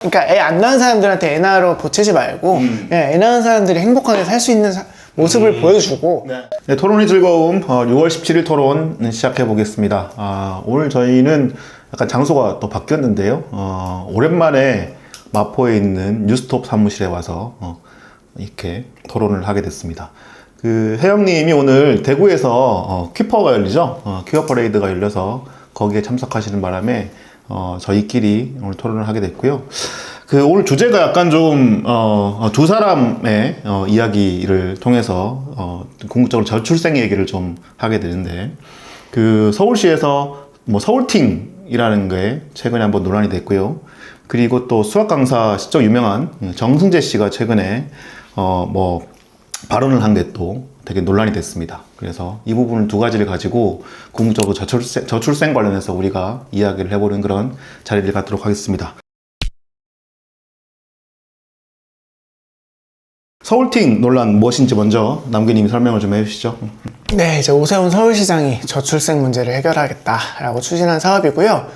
그러니까 애 안 낳은 사람들한테 애 낳으러 보채지 말고 그냥 애 낳은 사람들이 행복하게 살 수 있는 모습을 보여주고. 네, 토론이 즐거움 6월 17일 토론 시작해 보겠습니다. 오늘 저희는 약간 장소가 또 바뀌었는데요. 오랜만에 마포에 있는 뉴스톱 사무실에 와서 이렇게 토론을 하게 됐습니다. 그 혜영님이 오늘 대구에서 퀴퍼가 열리죠. 퀴어 퍼레이드가 열려서 거기에 참석하시는 바람에 저희끼리 오늘 토론을 하게 됐고요. 그 오늘 주제가 약간 좀 두 사람의 이야기를 통해서 궁극적으로 저출생 얘기를 좀 하게 되는데, 그 서울시에서 뭐 서울팅이라는 게 최근에 한번 논란이 됐고요. 그리고 또 수학 강사 진짜 유명한 정승재 씨가 최근에 뭐 발언을 한 게 또 되게 논란이 됐습니다. 그래서 이 부분을 두 가지를 가지고 궁극적으로 저출생 관련해서 우리가 이야기를 해보는 그런 자리를 갖도록 하겠습니다. 서울팅 논란 무엇인지 먼저 남규님이 설명을 좀 해주시죠. 네, 이제 오세훈 서울시장이 저출생 문제를 해결하겠다라고 추진한 사업이고요.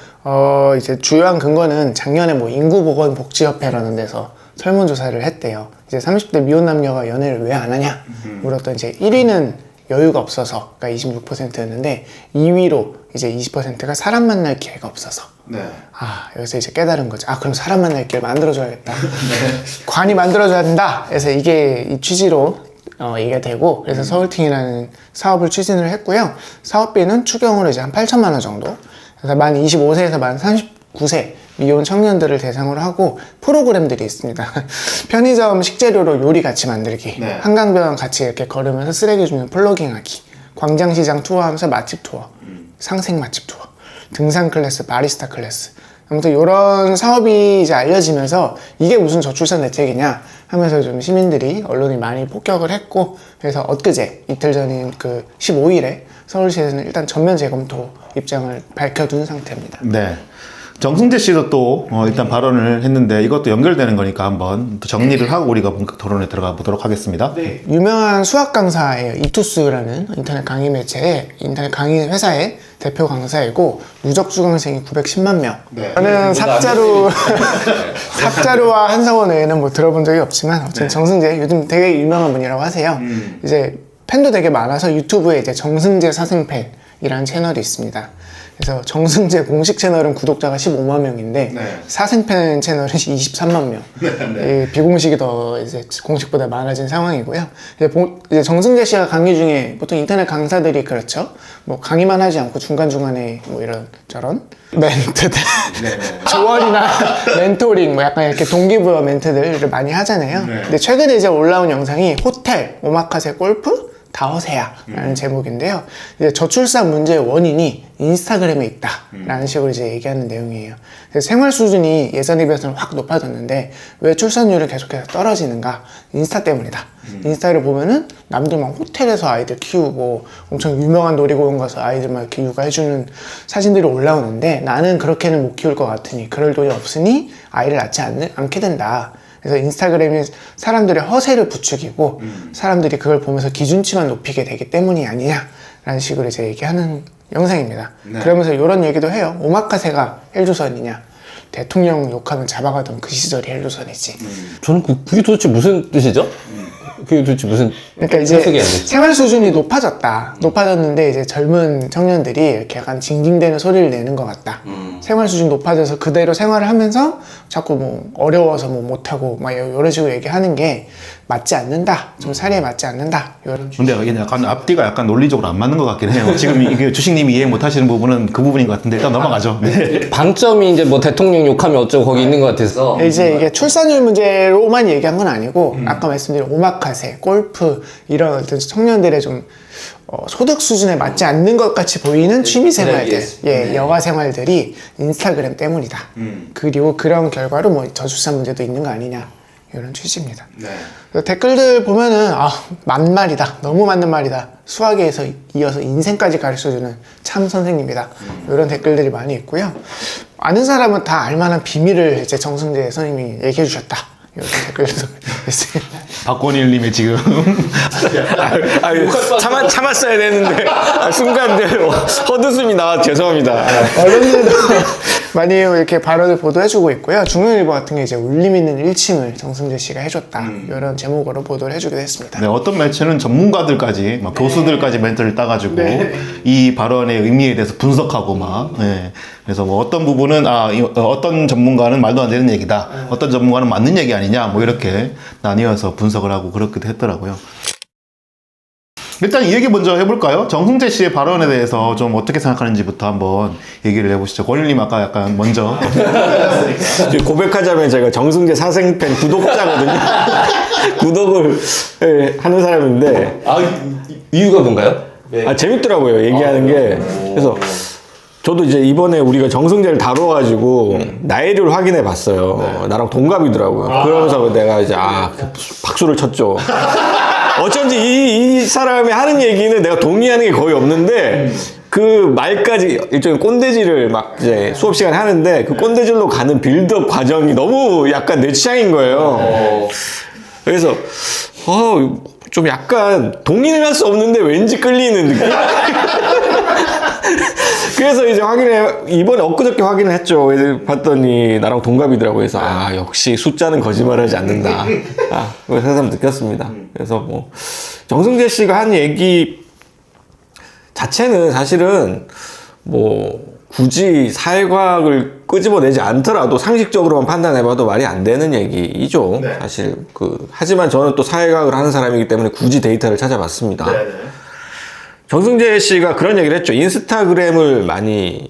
이제 주요한 근거는 작년에 뭐 인구보건복지협회라는 데서 설문조사를 했대요. 이제 30대 미혼 남녀가 연애를 왜 안 하냐 물었더니 이제 1위는 여유가 없어서, 그러니까 26%였는데 2위로 이제 20%가 사람 만날 기회가 없어서. 네. 여기서 이제 깨달은 거죠. 그럼 사람 만날 기회를 만들어줘야겠다. 관이 만들어줘야 된다. 그래서 이게 이 취지로 얘기가 되고, 그래서 서울팅이라는 사업을 추진을 했고요. 사업비는 추경으로 이제 한 8천만 원 정도. 그래서 만 25세에서 만 39세 미혼 청년들을 대상으로 하고 프로그램들이 있습니다. 편의점 식재료로 요리 같이 만들기, 네. 한강변 같이 이렇게 걸으면서 쓰레기 주면 플로깅하기, 광장시장 투어하면서 맛집 투어, 상생 맛집 투어, 등산 클래스, 바리스타 클래스. 아무튼 이런 사업이 이제 알려지면서 이게 무슨 저출산 대책이냐 하면서 좀 시민들이, 언론이 많이 폭격을 했고, 그래서 엊그제 이틀 전인 그 15일에 서울시에서는 일단 전면 재검토 입장을 밝혀둔 상태입니다. 네. 정승재 씨도 또 일단 발언을 했는데 이것도 연결되는 거니까 한번 또 정리를 하고 우리가 본격 토론에 들어가 보도록 하겠습니다. 네. 유명한 수학 강사예요. 이투스라는 인터넷 강의 매체의, 인터넷 강의 회사의 대표 강사이고, 누적 수강생이 910만 명. 네. 저는 삽자루와 한성원 외에는 뭐 들어본 적이 없지만, 어쨌든 정승재 요즘 되게 유명한 분이라고 하세요. 이제 팬도 되게 많아서 유튜브에 이제 정승재 사생팬이라는 채널이 있습니다. 그래서 정승재 공식 채널은 구독자가 15만 명인데 사생팬 채널은 23만 명. 비공식이 더 이제 공식보다 많아진 상황이고요. 이제 정승재 씨가 강의 중에 보통 인터넷 강사들이 그렇죠. 뭐 강의만 하지 않고 중간중간에 뭐 이런 저런 멘트들, 조언이나 멘토링, 뭐 약간 이렇게 동기부여 멘트들을 많이 하잖아요. 근데 최근에 이제 올라온 영상이 호텔, 오마카세, 골프, 다 허세야 라는 제목인데요. 이제 저출산 문제의 원인이 인스타그램에 있다 라는 식으로 이제 얘기하는 내용이에요. 그래서 생활 수준이 예전에 비해서는 확 높아졌는데 왜 출산율은 계속해서 떨어지는가? 인스타 때문이다. 인스타를 보면은 남들 막 호텔에서 아이들 키우고 엄청 유명한 놀이공원 가서 아이들 막 이렇게 육아해주는 사진들이 올라오는데, 나는 그렇게는 못 키울 것 같으니, 그럴 돈이 없으니 아이를 낳지 않게 된다. 그래서 인스타그램이 사람들의 허세를 부추기고 사람들이 그걸 보면서 기준치만 높이게 되기 때문이 아니냐라는 식으로 이제 얘기하는 영상입니다. 그러면서 이런 얘기도 해요. 오마카세가 헬조선이냐, 대통령 욕하면 잡아가던 그 시절이 헬조선이지. 저는 그게 도대체 무슨 뜻이죠? 그게 도대체 무슨, 그러니까 이제 생활 수준이 높아졌는데 이제 젊은 청년들이 이렇게 약간 징징대는 소리를 내는 것 같다. 생활 수준이 높아져서 그대로 생활을 하면서 자꾸 뭐 어려워서 뭐 못하고 막 이런 식으로 얘기하는 게 맞지 않는다. 좀 사리에 맞지 않는다. 이런. 근데 약간 앞뒤가 약간 논리적으로 안 맞는 것 같긴 해요. 지금 이게 주식님이 이해 못 하시는 부분은 그 부분인 것 같은데 일단 넘어가죠. 네. 방점이 이제 뭐 대통령 욕하면 어쩌고 거기 있는 것 같아서. 이제 이게 출산율 문제로만 얘기한 건 아니고 아까 말씀드린 오마카세, 골프 이런 어떤 청년들의 좀 소득 수준에 맞지 않는 것 같이 보이는 취미 생활들, 여가 생활들이 인스타그램 때문이다. 그리고 그런 결과로 뭐 저출산 문제도 있는 거 아니냐, 이런 취지입니다. 댓글들 보면은 만말이다, 너무 맞는 말이다, 수학에서 이어서 인생까지 가르쳐주는 참 선생님이다, 이런 댓글들이 많이 있고요. 아는 사람은 다 알만한 비밀을 이제 정승재 선생님이 얘기해 주셨다, 이런 댓글도 있습니다. 박권일님의 지금 참았어야 되는데 순간 헛웃음이 나와 죄송합니다. 많이 이렇게 발언을 보도해주고 있고요. 중앙일보 같은 게 이제 울림 있는 일침을 정승재 씨가 해줬다 이런 제목으로 보도를 해주기도 했습니다. 네, 어떤 매체는 전문가들까지, 막 교수들까지 멘트를 따가지고 이 발언의 의미에 대해서 분석하고 막, 네. 그래서 뭐 어떤 부분은 어떤 전문가는 말도 안 되는 얘기다, 어떤 전문가는 맞는 얘기 아니냐, 뭐 이렇게 나뉘어서 분석을 하고 그렇기도 했더라고요. 일단 이 얘기 먼저 해볼까요? 정승재 씨의 발언에 대해서 좀 어떻게 생각하는지부터 한번 얘기를 해보시죠. 권일님 아까 약간 먼저. 고백하자면 제가 정승재 사생팬 구독자거든요. 구독을 하는 사람인데. 이유가 뭔가요? 재밌더라고요, 얘기하는 게. 그래서 저도 이제 이번에 우리가 정승재를 다뤄가지고 나이를 확인해 봤어요. 나랑 동갑이더라고요. 그러면서 내가 이제 박수를 쳤죠. 어쩐지 이 사람이 하는 얘기는 내가 동의하는 게 거의 없는데 그 말까지 일종의 꼰대질을 막 이제 수업 시간에 하는데 그 꼰대질로 가는 빌드업 과정이 너무 약간 내 취향인 거예요. 그래서 좀 약간 동의를 할 수 없는데 왠지 끌리는 느낌? 그래서 이제 이번에 엊그저께 확인을 했죠. 봤더니 나랑 동갑이더라고요. 그래서 역시 숫자는 거짓말하지 않는다. 그래서 새삼 느꼈습니다. 그래서 뭐 정승재 씨가 한 얘기 자체는 사실은 뭐 굳이 사회과학을 끄집어내지 않더라도 상식적으로만 판단해봐도 말이 안 되는 얘기이죠. 사실 하지만 저는 또 사회과학을 하는 사람이기 때문에 굳이 데이터를 찾아봤습니다. 정승재 씨가 그런 얘기를 했죠. 인스타그램을 많이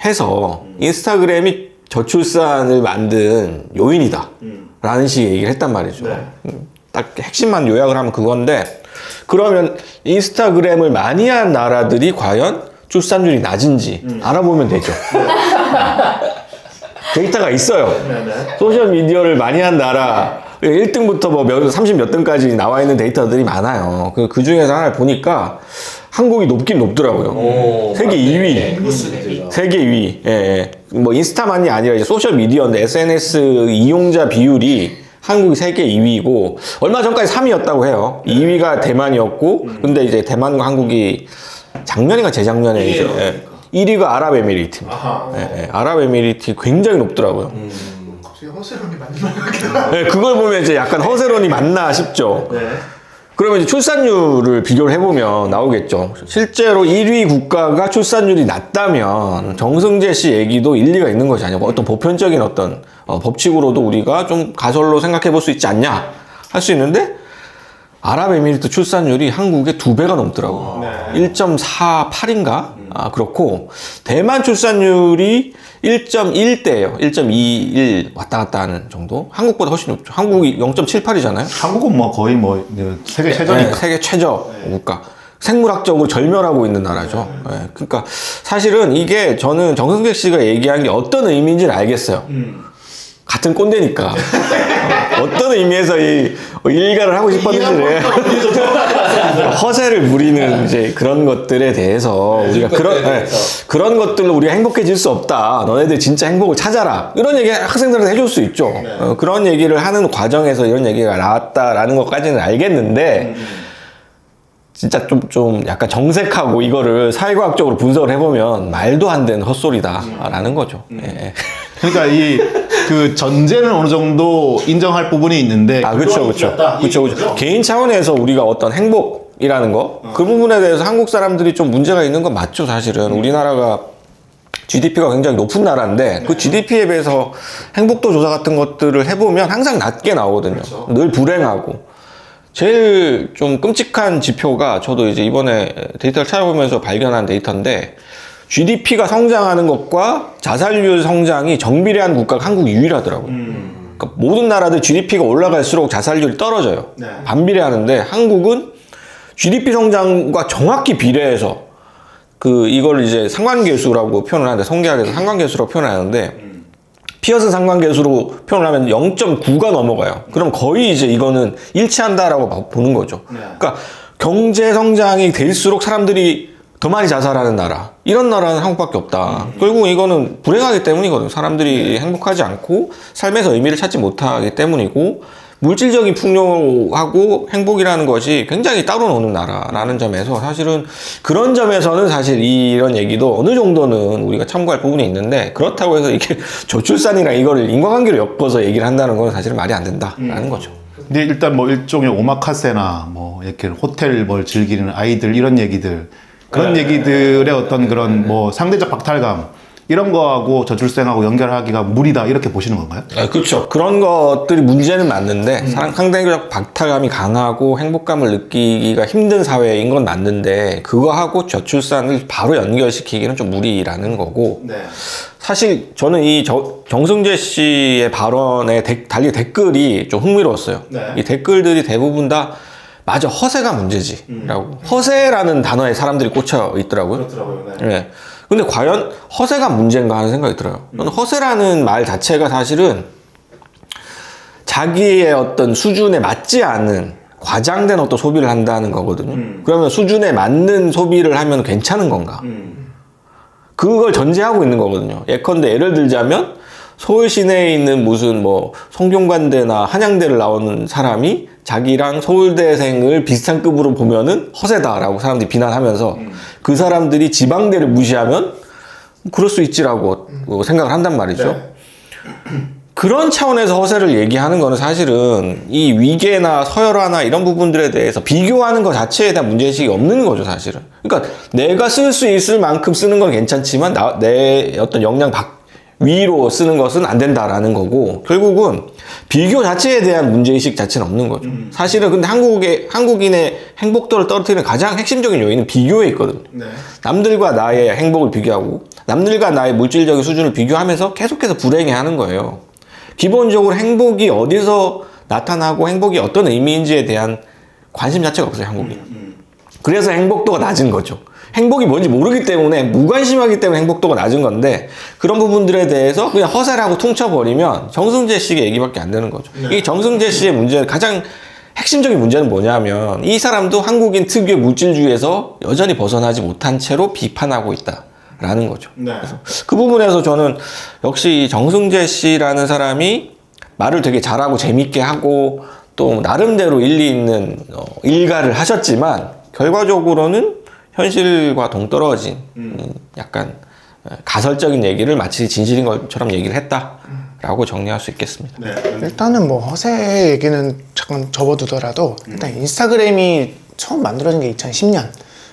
해서 인스타그램이 저출산을 만든 요인이다 라는 식의 얘기를 했단 말이죠. 딱 핵심만 요약을 하면 그건데, 그러면 인스타그램을 많이 한 나라들이 과연 출산율이 낮은지 알아보면 되죠. 데이터가 있어요. 소셜미디어를 많이 한 나라 1등부터 뭐 30 몇 등까지 나와 있는 데이터들이 많아요. 그 중에서 하나를 보니까 한국이 높긴 높더라고요. 세계 2위. 세계 2위. 예. 뭐 인스타만이 아니라 이제 소셜미디어인데 SNS 이용자 비율이 한국이 세계 2위고 얼마 전까지 3위였다고 해요. 2위가 대만이었고 근데 이제 대만과 한국이 작년인가 재작년에 이제 1위가 아랍에미리트입니다. 아랍에미리트 굉장히 높더라고요. 갑자기 허세론이 맞는 말 같기도 하고. 네, 그걸 보면 이제 약간 허세론이 맞나 싶죠. 그러면 이제 출산율을 비교를 해보면 나오겠죠. 실제로 1위 국가가 출산율이 낮다면 정승재 씨 얘기도 일리가 있는 것이 아니고 어떤 보편적인 어떤 법칙으로도 우리가 좀 가설로 생각해 볼 수 있지 않냐 할 수 있는데, 아랍에미리트 출산율이 한국의 2배가 넘더라고요. 1.48인가? 그렇고 대만 출산율이 1.1대예요. 1.21 왔다 갔다 하는 정도. 한국보다 훨씬 높죠. 한국이 0.78이잖아요. 한국은 뭐 거의 뭐 세계 최저니까. 세계 최저 국가. 생물학적으로 절멸하고 있는 나라죠. 그러니까 사실은 이게 저는 정승재 씨가 얘기한 게 어떤 의미인지는 알겠어요. 같은 꼰대니까. 어떤 의미에서 이 일가를 하고 싶었는지를 허세를 부리는 이제 그런 것들에 대해서 우리가 그런 것들로 우리가 행복해질 수 없다. 너네들 진짜 행복을 찾아라. 이런 얘기 학생들한테 해줄 수 있죠. 그런 얘기를 하는 과정에서 이런 얘기가 나왔다라는 것까지는 알겠는데, 진짜 좀 약간 정색하고 이거를 사회과학적으로 분석을 해보면 말도 안 되는 헛소리다라는 거죠. 그러니까 그 전제는 어느 정도 인정할 부분이 있는데. 그렇죠. 개인 차원에서 우리가 어떤 행복이라는 거, 그 부분에 대해서 한국 사람들이 좀 문제가 있는 건 맞죠, 사실은. 우리나라가 GDP가 굉장히 높은 나라인데 그 GDP에 비해서 행복도 조사 같은 것들을 해보면 항상 낮게 나오거든요. 늘 불행하고. 제일 좀 끔찍한 지표가, 저도 이제 이번에 데이터를 찾아보면서 발견한 데이터인데, GDP가 성장하는 것과 자살률 성장이 정비례한 국가가 한국이 유일하더라고요. 그러니까 모든 나라들 GDP가 올라갈수록 자살률이 떨어져요. 반비례하는데 한국은 GDP 성장과 정확히 비례해서 이걸 이제 상관계수라고 표현을 하는데, 통계학에서 상관계수라고 표현하는데, 피어슨 상관계수로 표현을 하면 0.9가 넘어가요. 그럼 거의 이제 이거는 일치한다라고 보는 거죠. 그러니까 경제 성장이 될수록 사람들이 더 많이 자살하는 나라, 이런 나라는 한국밖에 없다. 결국 이거는 불행하기 때문이거든요. 사람들이 행복하지 않고 삶에서 의미를 찾지 못하기 때문이고, 물질적인 풍요하고 행복이라는 것이 굉장히 따로 노는 나라라는 점에서 사실은 그런 점에서는 사실 이런 얘기도 어느 정도는 우리가 참고할 부분이 있는데 그렇다고 해서 이게 저출산이랑 이거를 인과관계로 엮어서 얘기를 한다는 건 사실은 말이 안 된다라는 거죠. 근데 일단 뭐 일종의 오마카세나 뭐 이렇게 호텔 뭘 즐기는 아이들 이런 얘기들 그런 얘기들의 어떤 그런 뭐 상대적 박탈감 이런 거하고 저출생하고 연결하기가 무리다 이렇게 보시는 건가요? 그렇죠. 그런 것들이 문제는 맞는데 상대적 박탈감이 강하고 행복감을 느끼기가 힘든 사회인 건 맞는데 그거하고 저출산을 바로 연결시키기는 좀 무리라는 거고 네. 사실 저는 이 정승재 씨의 발언에 달린 댓글이 좀 흥미로웠어요. 네. 이 댓글들이 대부분 다 맞아 허세가 문제지라고 허세라는 단어에 사람들이 꽂혀 있더라고요. 그렇더라고요. 네. 근데 과연 허세가 문제인가 하는 생각이 들어요. 저는 허세라는 말 자체가 사실은 자기의 어떤 수준에 맞지 않은 과장된 어떤 소비를 한다는 거거든요. 그러면 수준에 맞는 소비를 하면 괜찮은 건가? 그걸 전제하고 있는 거거든요. 예컨대 예를 들자면 서울 시내에 있는 무슨 뭐 성균관대나 한양대를 나오는 사람이 자기랑 서울대생을 비슷한 급으로 보면은 허세다라고 사람들이 비난하면서 그 사람들이 지방대를 무시하면 그럴 수 있지라고 생각을 한단 말이죠. 네. 그런 차원에서 허세를 얘기하는 거는 사실은 이 위계나 서열화나 이런 부분들에 대해서 비교하는 것 자체에 대한 문제의식이 없는 거죠, 사실은. 그러니까 내가 쓸 수 있을 만큼 쓰는 건 괜찮지만 내 어떤 역량 위로 쓰는 것은 안 된다라는 거고 결국은 비교 자체에 대한 문제의식 자체는 없는 거죠. 사실은 근데 한국인의 행복도를 떨어뜨리는 가장 핵심적인 요인은 비교에 있거든요. 네. 남들과 나의 행복을 비교하고 남들과 나의 물질적인 수준을 비교하면서 계속해서 불행해하는 거예요. 기본적으로 행복이 어디서 나타나고 행복이 어떤 의미인지에 대한 관심 자체가 없어요, 한국인. 그래서 행복도가 낮은 거죠. 행복이 뭔지 모르기 때문에 무관심하기 때문에 행복도가 낮은 건데 그런 부분들에 대해서 그냥 허세라고 퉁쳐버리면 정승재 씨의 얘기밖에 안 되는 거죠. 이 정승재 씨의 문제는 가장 핵심적인 문제는 뭐냐면 이 사람도 한국인 특유의 물질주의에서 여전히 벗어나지 못한 채로 비판하고 있다라는 거죠. 네. 그래서 그 부분에서 저는 역시 정승재 씨라는 사람이 말을 되게 잘하고 재밌게 하고 또 나름대로 일리 있는 일가를 하셨지만 결과적으로는 현실과 동떨어진 약간 가설적인 얘기를 마치 진실인 것처럼 얘기를 했다라고 정리할 수 있겠습니다. 네. 일단은 뭐 허세 얘기는 잠깐 접어두더라도 일단 인스타그램이 처음 만들어진 게 2010년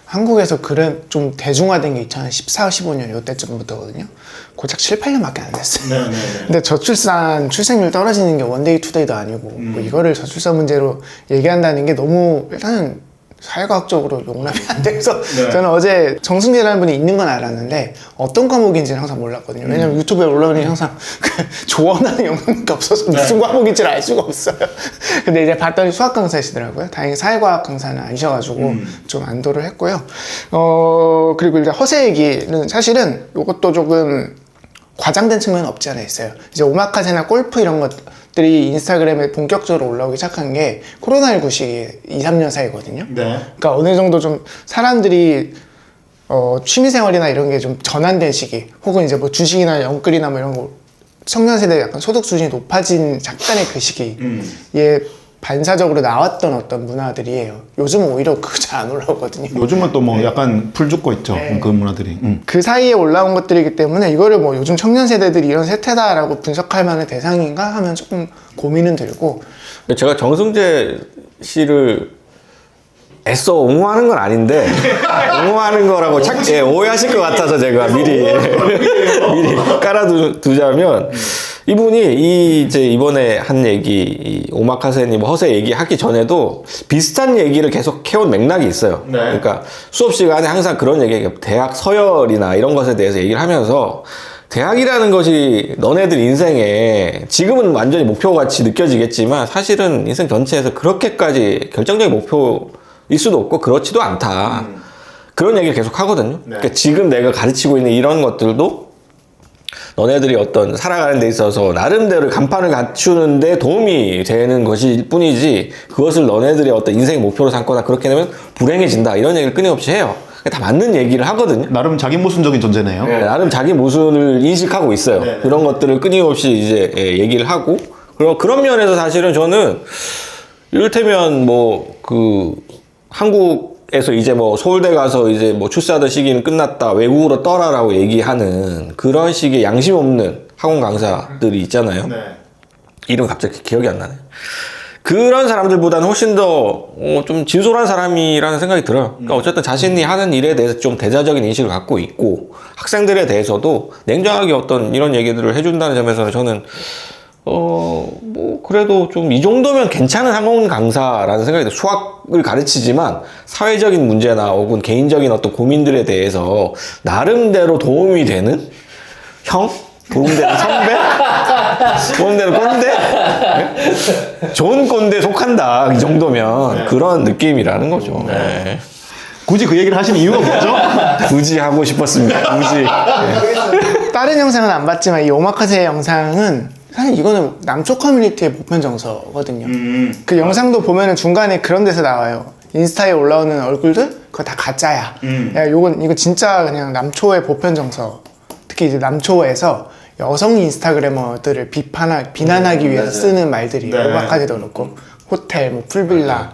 한국에서 글은 좀 대중화된 게 2014, 15년 이때쯤부터거든요. 고작 7, 8년밖에 안 됐어요. 근데 저출산, 출생률 떨어지는 게 원데이, 투데이도 아니고 뭐 이거를 저출산 문제로 얘기한다는 게 너무 일단은 사회과학적으로 용납이 안 돼서 저는 어제 정승재라는 분이 있는 건 알았는데 어떤 과목인지는 항상 몰랐거든요. 왜냐면 유튜브에 올라오는 게 항상 조언하는 영상밖에 없어서 무슨 과목인지를 알 수가 없어요. 근데 이제 봤더니 수학 강사이시더라고요. 다행히 사회과학 강사는 아니셔가지고 좀 안도를 했고요. 그리고 이제 허세 얘기는 사실은 이것도 조금 과장된 측면은 없지 않아 있어요. 이제 오마카세나 골프 이런 것들이 인스타그램에 본격적으로 올라오기 시작한 게 코로나19 시기 2, 3년 사이거든요. 네. 그러니까 어느 정도 좀 사람들이 취미생활이나 이런 게 좀 전환된 시기 혹은 이제 뭐 주식이나 영끌이나 뭐 이런 거 청년 세대 약간 소득 수준이 높아진 잠깐의 그 시기에 반사적으로 나왔던 어떤 문화들이에요. 요즘은 오히려 그거 잘 안 올라오거든요. 요즘은 또 뭐 약간 풀 죽고 있죠. 그 문화들이. 그 사이에 올라온 것들이기 때문에 이거를 뭐 요즘 청년 세대들이 이런 세태다라고 분석할 만한 대상인가 하면 조금 고민은 들고 제가 정승재 씨를 애써 옹호하는 건 아닌데 옹호하는 거라고 오해하실 것 같아서 제가 미리 깔아두자면 이분이 이번에 한 얘기 이 오마카세님 허세 얘기하기 전에도 비슷한 얘기를 계속 해온 맥락이 있어요. 네. 그러니까 수업 시간에 항상 그런 얘기, 대학 서열이나 이런 것에 대해서 얘기를 하면서 대학이라는 것이 너네들 인생에 지금은 완전히 목표같이 느껴지겠지만 사실은 인생 전체에서 그렇게까지 결정적인 목표일 수도 없고 그렇지도 않다. 그런 얘기를 계속 하거든요. 그러니까 지금 내가 가르치고 있는 이런 것들도 너네들이 어떤 살아가는 데 있어서 나름대로 간판을 갖추는 데 도움이 되는 것일 뿐이지 그것을 너네들의 어떤 인생의 목표로 삼거나 그렇게 되면 불행해진다 이런 얘기를 끊임없이 해요. 다 맞는 얘기를 하거든요. 나름 자기 모순적인 존재네요. 나름 자기 모순을 인식하고 있어요. 그런 것들을 끊임없이 이제 얘기를 하고 그런 면에서 사실은 저는 이를테면 뭐 그 한국에서 이제 뭐 서울대 가서 이제 뭐 출세하던 시기는 끝났다, 외국으로 떠라라고 얘기하는 그런 식의 양심 없는 학원 강사들이 있잖아요. 이름 갑자기 기억이 안 나네. 그런 사람들보다는 훨씬 더 좀 진솔한 사람이라는 생각이 들어요. 그러니까 어쨌든 자신이 하는 일에 대해서 좀 대자적인 인식을 갖고 있고, 학생들에 대해서도 냉정하게 어떤 이런 얘기들을 해준다는 점에서는 저는 뭐 그래도 좀 이 정도면 괜찮은 학원 강사라는 생각이 들어요. 수학을 가르치지만 사회적인 문제나 혹은 개인적인 어떤 고민들에 대해서 나름대로 도움이 되는 형? 도움되는 선배? 도움되는 꼰대? 네? 좋은 꼰대 속한다, 이 정도면. 그런 느낌이라는 거죠. 네. 굳이 그 얘기를 하신 이유가 뭐죠? 굳이 하고 싶었습니다. 굳이. 다른 영상은 안 봤지만 이 오마카세 영상은 사실 이거는 남초 커뮤니티의 보편 정서거든요. 그 영상도 보면은 중간에 그런 데서 나와요. 인스타에 올라오는 얼굴들 그거 다 가짜야. 야, 이거 진짜 그냥 남초의 보편 정서. 특히 이제 남초에서 여성 인스타그래머들을 비난하기 위해서 쓰는 말들이 오마카세도 그렇고 호텔, 뭐 풀빌라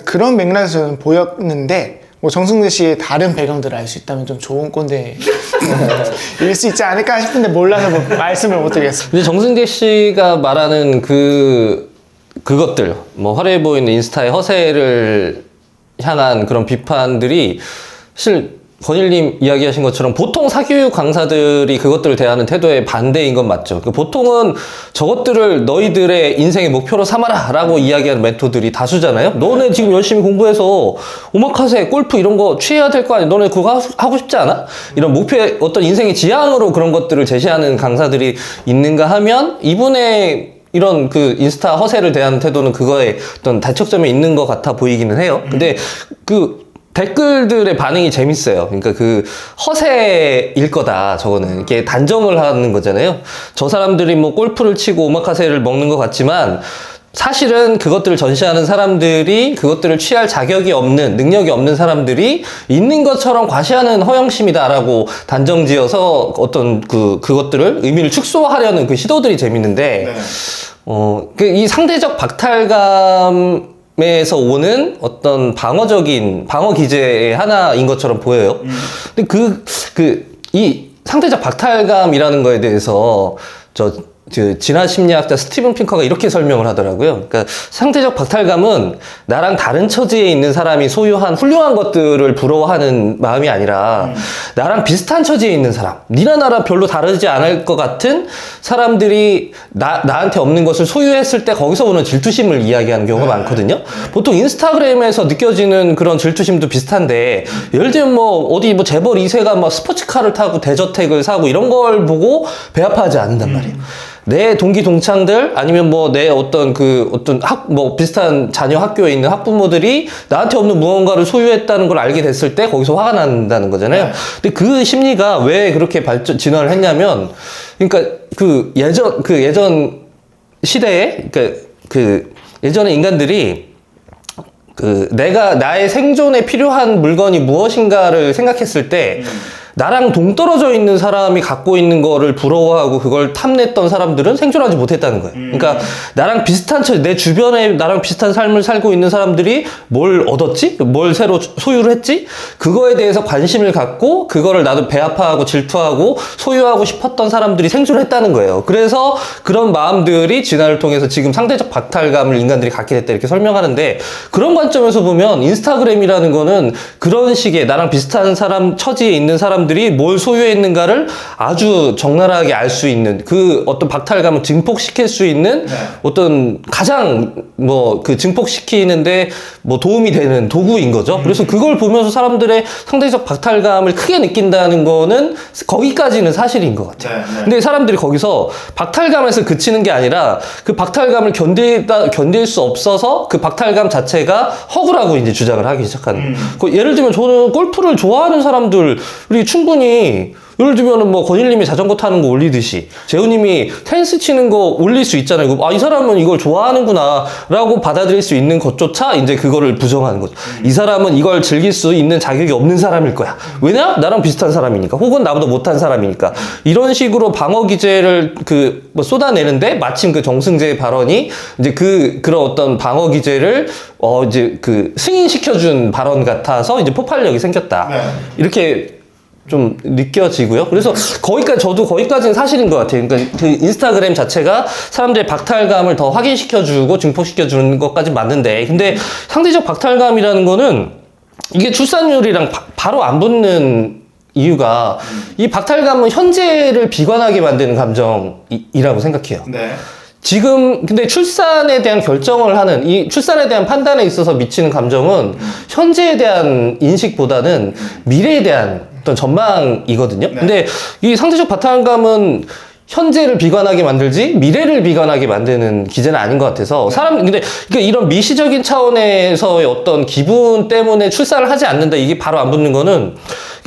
그런 맥락에서 저는 보였는데, 뭐 정승재 씨의 다른 배경들을 알 수 있다면 좀 좋은 꼰대 일 수 있지 않을까 싶은데 몰라서 뭐 말씀을 못 드리겠습니다. 근데 정승재 씨가 말하는 그것들, 뭐 화려해 보이는 인스타의 허세를 향한 그런 비판들이 사실 권일님 이야기하신 것처럼 보통 사교육 강사들이 그것들을 대하는 태도의 반대인 건 맞죠. 보통은 저것들을 너희들의 인생의 목표로 삼아라 라고 이야기하는 멘토들이 다수잖아요. 너네 지금 열심히 공부해서 오마카세, 골프 이런 거 취해야 될 거 아니야. 너네 그거 하고 싶지 않아? 이런 목표의 어떤 인생의 지향으로 그런 것들을 제시하는 강사들이 있는가 하면, 이분의 이런 그 인스타 허세를 대하는 태도는 그거에 어떤 다척점이 있는 것 같아 보이기는 해요. 근데 그 댓글들의 반응이 재밌어요. 그러니까 그 허세일 거다, 저거는. 이게 단정을 하는 거잖아요. 저 사람들이 뭐 골프를 치고 오마카세를 먹는 것 같지만 사실은 그것들을 전시하는 사람들이 그것들을 취할 자격이 없는, 능력이 없는 사람들이 있는 것처럼 과시하는 허영심이다라고 단정지어서 어떤 그것들을 의미를 축소하려는 그 시도들이 재밌는데, 이 상대적 박탈감 에서 오는 어떤 방어 기제의 하나인 것처럼 보여요. 근데 이 상대적 박탈감이라는 거에 대해서 진화 심리학자 스티븐 핑커가 이렇게 설명을 하더라고요. 그러니까 상대적 박탈감은 나랑 다른 처지에 있는 사람이 소유한 훌륭한 것들을 부러워하는 마음이 아니라 나랑 비슷한 처지에 있는 사람, 니나 나랑 별로 다르지 않을 것 같은 사람들이 나한테 없는 것을 소유했을 때 거기서 오는 질투심을 이야기하는 경우가 많거든요. 보통 인스타그램에서 느껴지는 그런 질투심도 비슷한데, 예를 들면 뭐 어디 뭐 재벌 2세가 막 스포츠카를 타고 대저택을 사고 이런 걸 보고 배아파하지 않는단 말이에요. 내 동기 동창들 아니면 뭐 내 어떤 뭐 비슷한 자녀 학교에 있는 학부모들이 나한테 없는 무언가를 소유했다는 걸 알게 됐을 때 거기서 화가 난다는 거잖아요. 근데 그 심리가 왜 그렇게 진화를 했냐면, 그러니까 예전 시대에, 예전에 인간들이 나의 생존에 필요한 물건이 무엇인가를 생각했을 때 나랑 동떨어져 있는 사람이 갖고 있는 거를 부러워하고 그걸 탐냈던 사람들은 생존하지 못했다는 거예요. 그러니까 나랑 비슷한 내 주변에 나랑 비슷한 삶을 살고 있는 사람들이 뭘 얻었지? 뭘 새로 소유를 했지? 그거에 대해서 관심을 갖고 그거를 나도 배아파하고 질투하고 소유하고 싶었던 사람들이 생존했다는 거예요. 그래서 그런 마음들이 진화를 통해서 지금 상대적 박탈감을 인간들이 갖게 됐다, 이렇게 설명하는데, 그런 관점에서 보면 인스타그램이라는 거는 그런 식의 나랑 비슷한 사람, 처지에 있는 사람들이 뭘 소유했는가를 아주 적나라하게 알 수 있는, 그 어떤 박탈감을 증폭시킬 수 있는 어떤 가장 증폭시키는데 도움이 되는 도구인 거죠. 그래서 그걸 보면서 사람들의 상대적 박탈감을 크게 느낀다는 거는 거기까지는 사실인 것 같아요. 근데 사람들이 거기서 박탈감에서 그치는 게 아니라 그 박탈감을 견딜 수 없어서 그 박탈감 자체가 허구라고 이제 주장을 하기 시작하는. 예를 들면 저는 골프를 좋아하는 사람들이 충분히 예를 들면은 뭐 건일님이 자전거 타는 거 올리듯이 재훈님이 테니스 치는 거 올릴 수 있잖아요. 아, 이 사람은 이걸 좋아하는구나라고 받아들일 수 있는 것조차 이제 그거를 부정하는 거죠. 이 사람은 이걸 즐길 수 있는 자격이 없는 사람일 거야. 왜냐? 나랑 비슷한 사람이니까. 혹은 나보다 못한 사람이니까. 이런 식으로 방어 기제를 뭐 쏟아내는데 마침 그 정승재 발언이 이제 그런 어떤 방어 기제를 이제 승인시켜준 발언 같아서 이제 폭발력이 생겼다. 이렇게 좀 느껴지고요. 그래서 저도 거기까지는 사실인 것 같아요. 그러니까 그 인스타그램 자체가 사람들의 박탈감을 더 확인시켜주고 증폭시켜주는 것까지 맞는데, 근데 상대적 박탈감이라는 거는 이게 출산율이랑 바로 안 붙는 이유가 이 박탈감은 현재를 비관하게 만드는 감정이라고 생각해요. 네. 지금 근데 출산에 대한 결정을 하는 이 출산에 대한 판단에 있어서 미치는 감정은 현재에 대한 인식보다는 미래에 대한 어떤 전망이거든요. 근데 이 상대적 바탕감은 현재를 비관하게 만들지 미래를 비관하게 만드는 기제는 아닌 것 같아서 근데 그러니까 이런 미시적인 차원에서의 어떤 기분 때문에 출산을 하지 않는다, 이게 바로 안 붙는 거는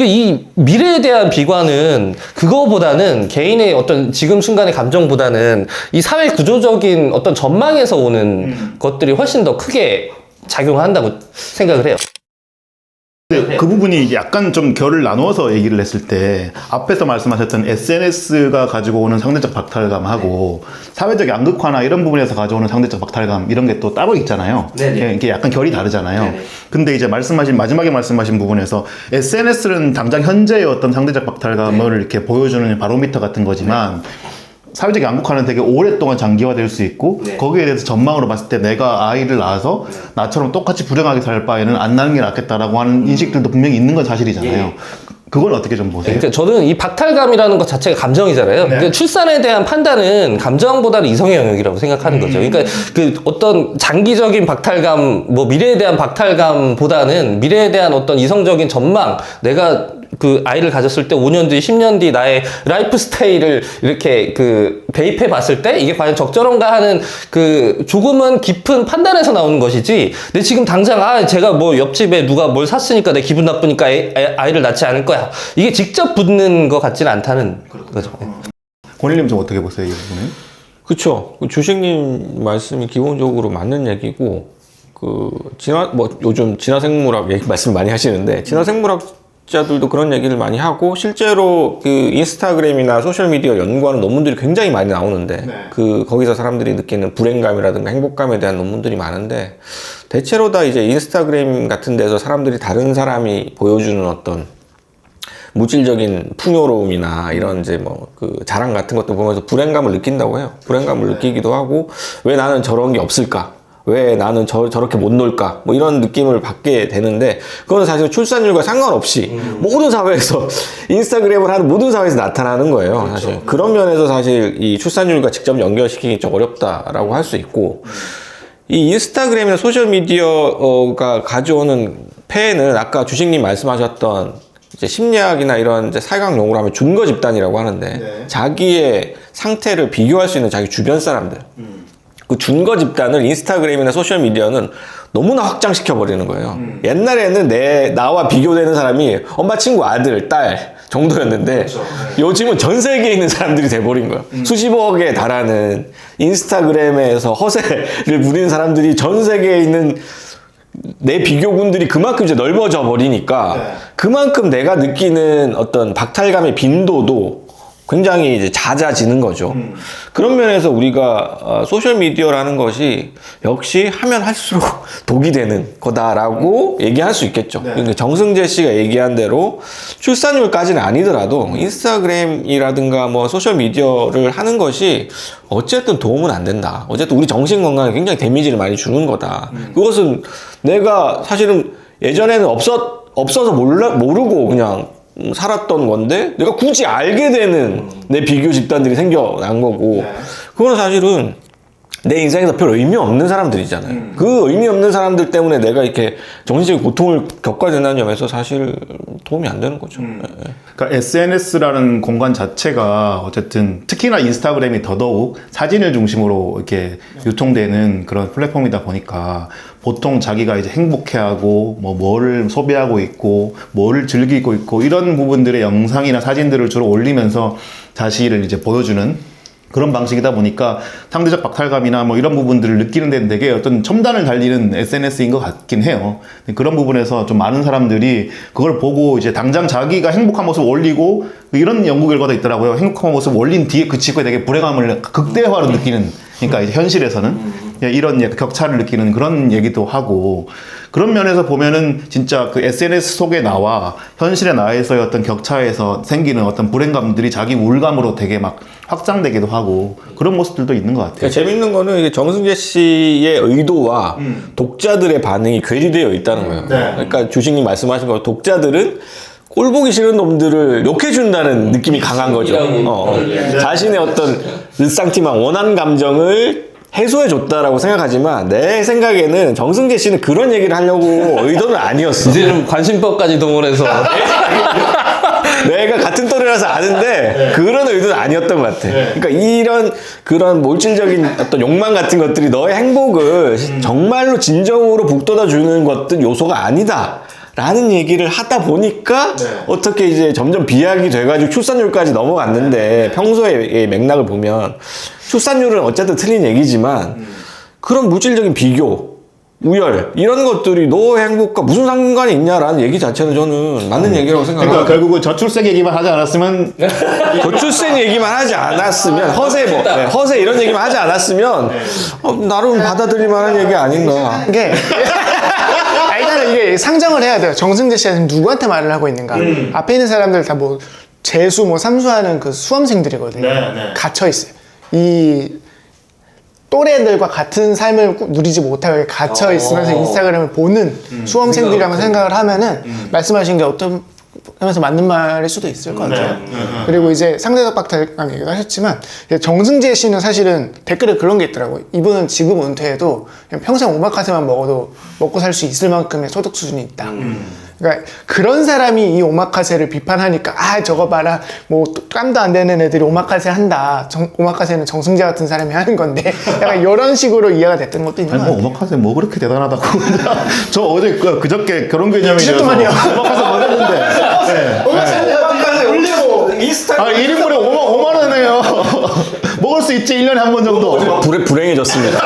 이 미래에 대한 비관은 그거보다는 개인의 어떤 지금 순간의 감정보다는 이 사회 구조적인 어떤 전망에서 오는 것들이 훨씬 더 크게 작용한다고 생각을 해요. 근데 그 부분이 약간 좀 결을 나누어서 얘기를 했을 때 앞에서 말씀하셨던 SNS가 가지고 오는 상대적 박탈감하고 사회적 양극화나 이런 부분에서 가져오는 상대적 박탈감 이런 게 또 따로 있잖아요. 네네. 이게 약간 결이 다르잖아요. 네네. 근데 이제 마지막에 말씀하신 부분에서 SNS는 당장 현재의 어떤 상대적 박탈감을 이렇게 보여주는 바로미터 같은 거지만 사회적 양극화는 되게 오랫동안 장기화될 수 있고 거기에 대해서 전망으로 봤을 때 내가 아이를 낳아서 나처럼 똑같이 불행하게 살 바에는 안 낳는 게 낫겠다라고 하는 인식들도 분명히 있는 건 사실이잖아요. 그걸 어떻게 좀 보세요? 그러니까 저는 이 박탈감이라는 것 자체가 감정이잖아요. 그러니까 출산에 대한 판단은 감정보다는 이성의 영역이라고 생각하는 거죠. 그러니까 그 어떤 장기적인 박탈감, 뭐 미래에 대한 박탈감보다는 미래에 대한 어떤 이성적인 전망, 내가 그 아이를 가졌을 때 5년 뒤, 10년 뒤 나의 라이프 스타일을 이렇게 대입해 봤을 때 이게 과연 적절한가 하는 조금은 깊은 판단에서 나오는 것이지, 근데 지금 당장 제가 뭐 옆집에 누가 뭘 샀으니까 내 기분 나쁘니까 아이를 낳지 않을 거야, 이게 직접 붙는 것 같지는 않다는 거죠. 권일님 좀 어떻게 보세요, 이 부분은? 그쵸. 주식님 말씀이 기본적으로 맞는 얘기고, 요즘 진화생물학 얘기 말씀 많이 하시는데, 진화생물학자들도 그런 얘기를 많이 하고, 실제로 인스타그램이나 소셜미디어 연구하는 논문들이 굉장히 많이 나오는데, 거기서 사람들이 느끼는 불행감이라든가 행복감에 대한 논문들이 많은데, 대체로 다 이제 인스타그램 같은 데서 사람들이 다른 사람이 보여주는 어떤 물질적인 풍요로움이나 이런 이제 자랑 같은 것들 보면서 불행감을 느낀다고 해요. 불행감을 느끼기도 하고, 왜 나는 저런 게 없을까? 왜 나는 저렇게 못 놀까? 뭐 이런 느낌을 받게 되는데, 그건 사실 출산율과 상관없이 모든 사회에서 인스타그램을 하는 모든 사회에서 나타나는 거예요. 사실 그런 면에서 사실 이 출산율과 직접 연결시키기 좀 어렵다라고 할 수 있고, 이 인스타그램이나 소셜미디어가 가져오는 폐해는 아까 주식님 말씀하셨던 이제 심리학이나 이런 이제 사회학 용어로 하면 준거 집단이라고 하는데, 자기의 상태를 비교할 수 있는 자기 주변 사람들, 그 준거 집단을 인스타그램이나 소셜미디어는 너무나 확장시켜 버리는 거예요. 옛날에는 나와 비교되는 사람이 엄마, 친구, 아들, 딸 정도였는데, 요즘은 전 세계에 있는 사람들이 돼버린 거예요. 수십억에 달하는 인스타그램에서 허세를 부리는 사람들이 전 세계에 있는 내 비교군들이 그만큼 이제 넓어져 버리니까, 그만큼 내가 느끼는 어떤 박탈감의 빈도도 굉장히 이제 잦아지는 거죠. 그런 면에서 우리가 소셜미디어라는 것이 역시 하면 할수록 독이 되는 거다라고 얘기할 수 있겠죠. 그러니까 정승재 씨가 얘기한 대로 출산율까지는 아니더라도 인스타그램이라든가 뭐 소셜미디어를 하는 것이 어쨌든 도움은 안 된다. 어쨌든 우리 정신 건강에 굉장히 데미지를 많이 주는 거다. 그것은 내가 사실은 예전에는 없어서 모르고 그냥 살았던 건데, 내가 굳이 알게 되는 내 비교 집단들이 생겨난 거고, 그거는 사실은 내 인생에서 별 의미 없는 사람들이잖아요. 그 의미 없는 사람들 때문에 내가 이렇게 정신적인 고통을 겪어야 된다는 점에서 사실 도움이 안 되는 거죠. 그러니까 SNS라는 공간 자체가 어쨌든 특히나 인스타그램이 더더욱 사진을 중심으로 이렇게 유통되는 그런 플랫폼이다 보니까 보통 자기가 이제 행복해하고 뭐를 소비하고 있고 뭐를 즐기고 있고 이런 부분들의 영상이나 사진들을 주로 올리면서 자신을 이제 보여주는 그런 방식이다 보니까 상대적 박탈감이나 뭐 이런 부분들을 느끼는 데는 되게 어떤 첨단을 달리는 SNS인 것 같긴 해요. 그런 부분에서 좀 많은 사람들이 그걸 보고 이제 당장 자기가 행복한 모습을 올리고 이런 연구 결과도 있더라고요. 행복한 모습을 올린 뒤에 그 직후에 되게 불행함을 극대화로 느끼는, 그러니까 이제 현실에서는 이런 격차를 느끼는 그런 얘기도 하고, 그런 면에서 보면은 진짜 그 SNS 속에 나와 현실의 나에서의 어떤 격차에서 생기는 어떤 불행감들이 자기 우울감으로 되게 막 확장되기도 하고 그런 모습들도 있는 것 같아요. 그러니까 재밌는 거는 이게 정승재 씨의 의도와 독자들의 반응이 괴리되어 있다는 거예요. 그러니까 주식님 말씀하신 거, 독자들은 꼴 보기 싫은 놈들을 욕해준다는 느낌이 강한 거죠. 자신의 어떤 느상티만 원한 감정을 해소해줬다라고 생각하지만 내 생각에는 정승재 씨는 그런 얘기를 하려고 의도는 아니었어. 이제는 관심법까지 동원해서 내가 같은 또래라서 아는데 그런 의도는 아니었던 것 같아. 그러니까 이런 그런 몰진적인 어떤 욕망 같은 것들이 너의 행복을 정말로 진정으로 북돋아 주는 것들 요소가 아니다. 라는 얘기를 하다 보니까 어떻게 이제 점점 비약이 돼가지고 출산율까지 넘어갔는데 평소의 맥락을 보면 출산율은 어쨌든 틀린 얘기지만 그런 물질적인 비교, 우열 이런 것들이 너의 행복과 무슨 상관이 있냐라는 얘기 자체는 저는 맞는 얘기라고 생각해요. 그러니까 결국은 저출생 얘기만 하지 않았으면 저출생 얘기만 하지 않았으면 허세 이런 얘기만 하지 않았으면 나름 받아들일 만한 얘기 아닌가. 이게 일단은 이게 상정을 해야 돼요. 정승재 씨가 지금 누구한테 말을 하고 있는가. 앞에 있는 사람들 다 뭐 재수 뭐 삼수하는 그 수험생들이거든요. 갇혀 있어요. 이 또래들과 같은 삶을 누리지 못하게 갇혀 있으면서 인스타그램을 보는 수험생들이라고 생각을 하면은 말씀하신 게 어떤 하면서 맞는 말일 수도 있을 것 같아요. 그리고 이제 상대적 박탈감 얘기도 하셨지만 정승재 씨는 사실은 댓글에 그런 게 있더라고요. 이분은 지금 은퇴해도 그냥 평생 오마카세만 먹어도 먹고 살 수 있을 만큼의 소득 수준이 있다. 그러니까 그런 사람이 이 오마카세를 비판하니까 아 저거 봐라 뭐 깜도 안 되는 애들이 오마카세 한다. 오마카세는 정승재 같은 사람이 하는 건데 약간 이런 식으로 이해가 됐던 것도 있는 것 아니 같아요. 뭐 오마카세 뭐 그렇게 대단하다고. 저 어제 그저께 결혼 기념일이어서 그저께만요. 오마카세 먹었는데 오마카세 올리고 인스타 1인분에 5만 원이에요. 먹을 수 있지 1년에 한 번 정도. 불행해졌습니다.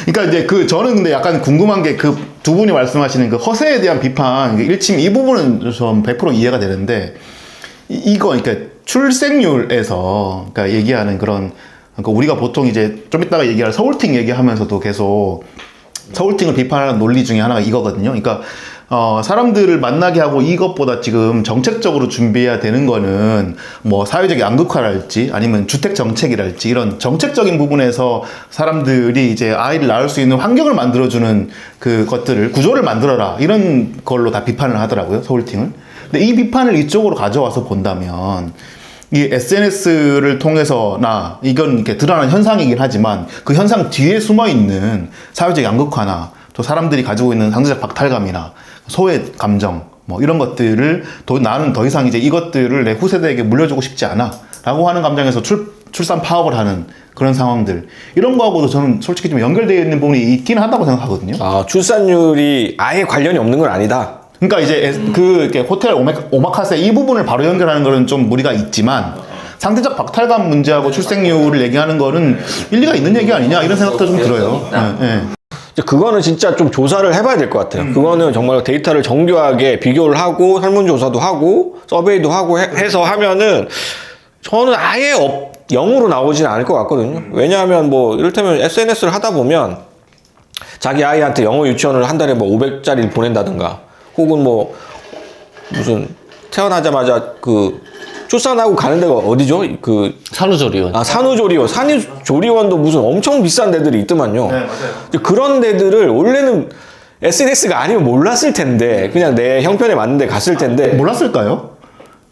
그러니까 이제 저는 근데 약간 궁금한 게 그 두 분이 말씀하시는 그 허세에 대한 비판, 일침 이 부분은 좀 100% 이해가 되는데 이거 그러니까 출생률에서 그러니까 얘기하는 그런 그러니까 우리가 보통 이제 좀 이따가 얘기할 서울팅 얘기하면서도 계속 서울팅을 비판하는 논리 중에 하나가 이거거든요. 그러니까 사람들을 만나게 하고 이것보다 지금 정책적으로 준비해야 되는 거는 뭐 사회적 양극화랄지 아니면 주택 정책이랄지 이런 정책적인 부분에서 사람들이 이제 아이를 낳을 수 있는 환경을 만들어주는 그 것들을 구조를 만들어라 이런 걸로 다 비판을 하더라고요. 서울팅을. 근데 이 비판을 이쪽으로 가져와서 본다면 이 SNS를 통해서나 이건 이렇게 드러나는 현상이긴 하지만 그 현상 뒤에 숨어 있는 사회적 양극화나 또 사람들이 가지고 있는 상대적 박탈감이나 소외 감정 뭐 이런 것들을 나는 더 이상 이제 이것들을 내 후세대에게 물려주고 싶지 않아 라고 하는 감정에서 출산 파업을 하는 그런 상황들 이런 거하고도 저는 솔직히 좀 연결되어 있는 부분이 있긴 하다고 생각하거든요. 출산율이 아예 관련이 없는 건 아니다. 그러니까 이제 이렇게 호텔 오마카세 이 부분을 바로 연결하는 거는 좀 무리가 있지만 상대적 박탈감 문제하고 출생률을 얘기하는 거는 일리가 있는 얘기 아니냐 이런 생각도 좀 들어요. 그거는 진짜 좀 조사를 해봐야 될 것 같아요. 그거는 정말 데이터를 정교하게 비교를 하고 설문조사도 하고 서베이도 하고 해서 하면은 저는 아예 0으로 나오지는 않을 것 같거든요. 왜냐하면 뭐 이를테면 SNS를 하다 보면 자기 아이한테 영어 유치원을 한 달에 뭐 500짜리를 보낸다든가 혹은 뭐 무슨 태어나자마자 출산하고 가는 데가 어디죠? 산후조리원. 산후조리원도 무슨 엄청 비싼 데들이 있더만요. 네, 맞아요. 그런 데들을 원래는 SNS가 아니면 몰랐을 텐데, 그냥 내 형편에 맞는 데 갔을 텐데. 몰랐을까요?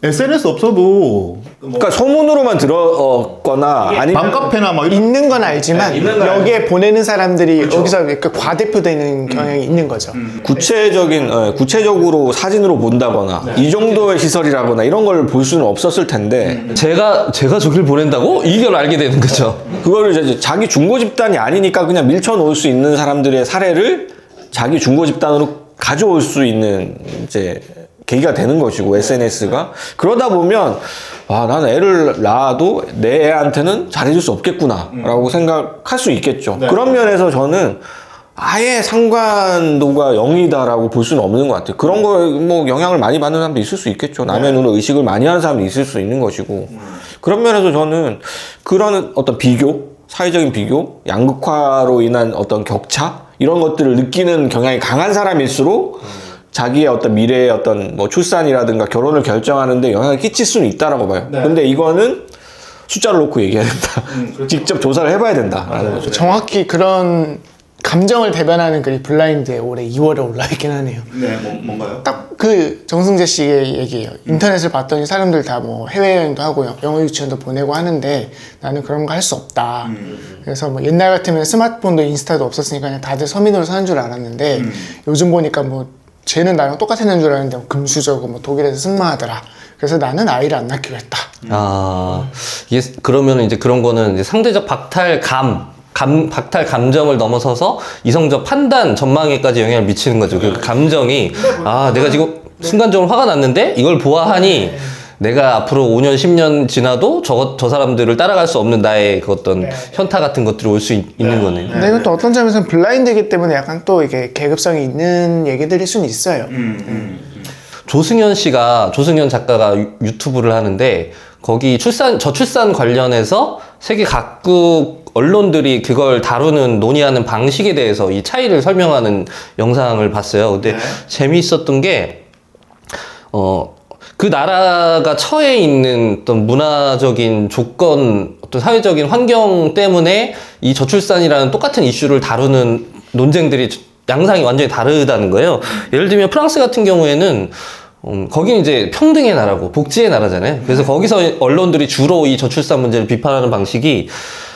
SNS 없어도 그러니까 소문으로만 들었거나 아니면 맘카페나 막 이런 있는 건 알지만 여기에 보내는 사람들이 여기서 이렇게 과대표되는 경향이 있는 거죠. 구체적으로 사진으로 본다거나 이 정도의 시설이라거나 이런 걸 볼 수는 없었을 텐데 제가 저길 보낸다고? 이걸 알게 되는 거죠. 그거를 이제 자기 중고 집단이 아니니까 그냥 밀쳐놓을 수 있는 사람들의 사례를 자기 중고 집단으로 가져올 수 있는 이제 계기가 되는 것이고 SNS가 그러다 보면 나는 애를 낳아도 내 애한테는 잘해줄 수 없겠구나 라고 생각할 수 있겠죠. 그런 면에서 저는 아예 상관도가 0이다라고 볼 수는 없는 것 같아요. 그런 거 뭐 영향을 많이 받는 사람도 있을 수 있겠죠. 남의 눈으로 의식을 많이 하는 사람도 있을 수 있는 것이고 그런 면에서 저는 그런 어떤 비교, 사회적인 비교, 양극화로 인한 어떤 격차 이런 것들을 느끼는 경향이 강한 사람일수록 자기의 어떤 미래의 어떤 뭐 출산이라든가 결혼을 결정하는데 영향을 끼칠 수는 있다라고 봐요. 근데 이거는 숫자를 놓고 얘기해야 된다. 직접 조사를 해봐야 된다라는 거죠. 정확히 그런 감정을 대변하는 글이 블라인드에 올해 2월에 올라있긴 하네요. 네, 뭔가요? 딱 그 정승재 씨의 얘기예요. 인터넷을 봤더니 사람들 다 뭐 해외여행도 하고 영어 유치원도 보내고 하는데 나는 그런 거 할 수 없다. 그래서 뭐 옛날 같으면 스마트폰도 인스타도 없었으니까 그냥 다들 서민으로 사는 줄 알았는데 요즘 보니까 뭐 쟤는 나랑 똑같은 줄 알았는데 뭐 금수저고 뭐 독일에서 승마하더라. 그래서 나는 아이를 안 낳기로 했다. 이게 그러면 이제 그런 거는 이제 상대적 박탈 감정을 넘어서서 이성적 판단 전망에까지 영향을 미치는 거죠. 그 감정이 내가 지금 순간적으로 화가 났는데 이걸 보아하니 내가 앞으로 5년 10년 지나도 저 사람들을 따라갈 수 없는 나의 그 어떤 현타 같은 것들이 올 수 있는 거네요. 근데 이건 또 어떤 점에서는 블라인드이기 때문에 약간 또 이게 계급성이 있는 얘기들일 수는 있어요. 조승현 작가가 유튜브를 하는데 거기 저출산 관련해서 세계 각국 언론들이 그걸 다루는 논의하는 방식에 대해서 이 차이를 설명하는 영상을 봤어요. 근데 재미있었던 게 그 나라가 처해 있는 어떤 문화적인 조건, 어떤 사회적인 환경 때문에 이 저출산이라는 똑같은 이슈를 다루는 논쟁들이 양상이 완전히 다르다는 거예요. 예를 들면 프랑스 같은 경우에는 거긴 이제 평등의 나라고 복지의 나라잖아요. 그래서 거기서 언론들이 주로 이 저출산 문제를 비판하는 방식이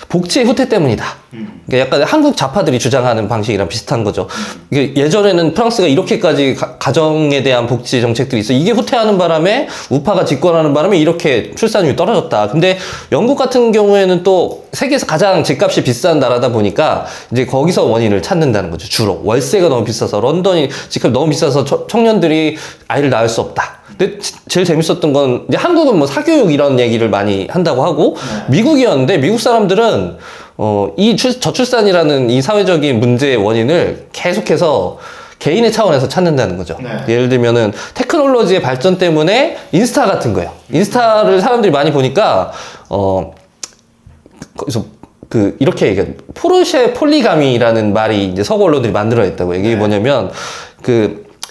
복지의 후퇴 때문이다. 그러니까 약간 한국 좌파들이 주장하는 방식이랑 비슷한 거죠. 이게 예전에는 프랑스가 이렇게까지 가정에 대한 복지 정책들이 있어. 이게 후퇴하는 바람에 우파가 집권하는 바람에 이렇게 출산율이 떨어졌다. 근데 영국 같은 경우에는 또 세계에서 가장 집값이 비싼 나라다 보니까 이제 거기서 원인을 찾는다는 거죠. 주로 월세가 너무 비싸서 런던이 집값이 너무 비싸서 청년들이 아이를 낳을 수 없다. 근데 제일 재밌었던 건 이제 한국은 뭐 사교육 이런 얘기를 많이 한다고 하고 미국이었는데 미국 사람들은 이 저출산이라는 이 사회적인 문제의 원인을 계속해서 개인의 차원에서 찾는다는 거죠. 예를 들면은 테크놀로지의 발전 때문에 인스타 같은 거예요. 인스타를 사람들이 많이 보니까 그래서 이렇게 얘기해요. 포르쉐 폴리가미라는 말이 이제 서구 언론들이 만들어냈다고. 이게 뭐냐면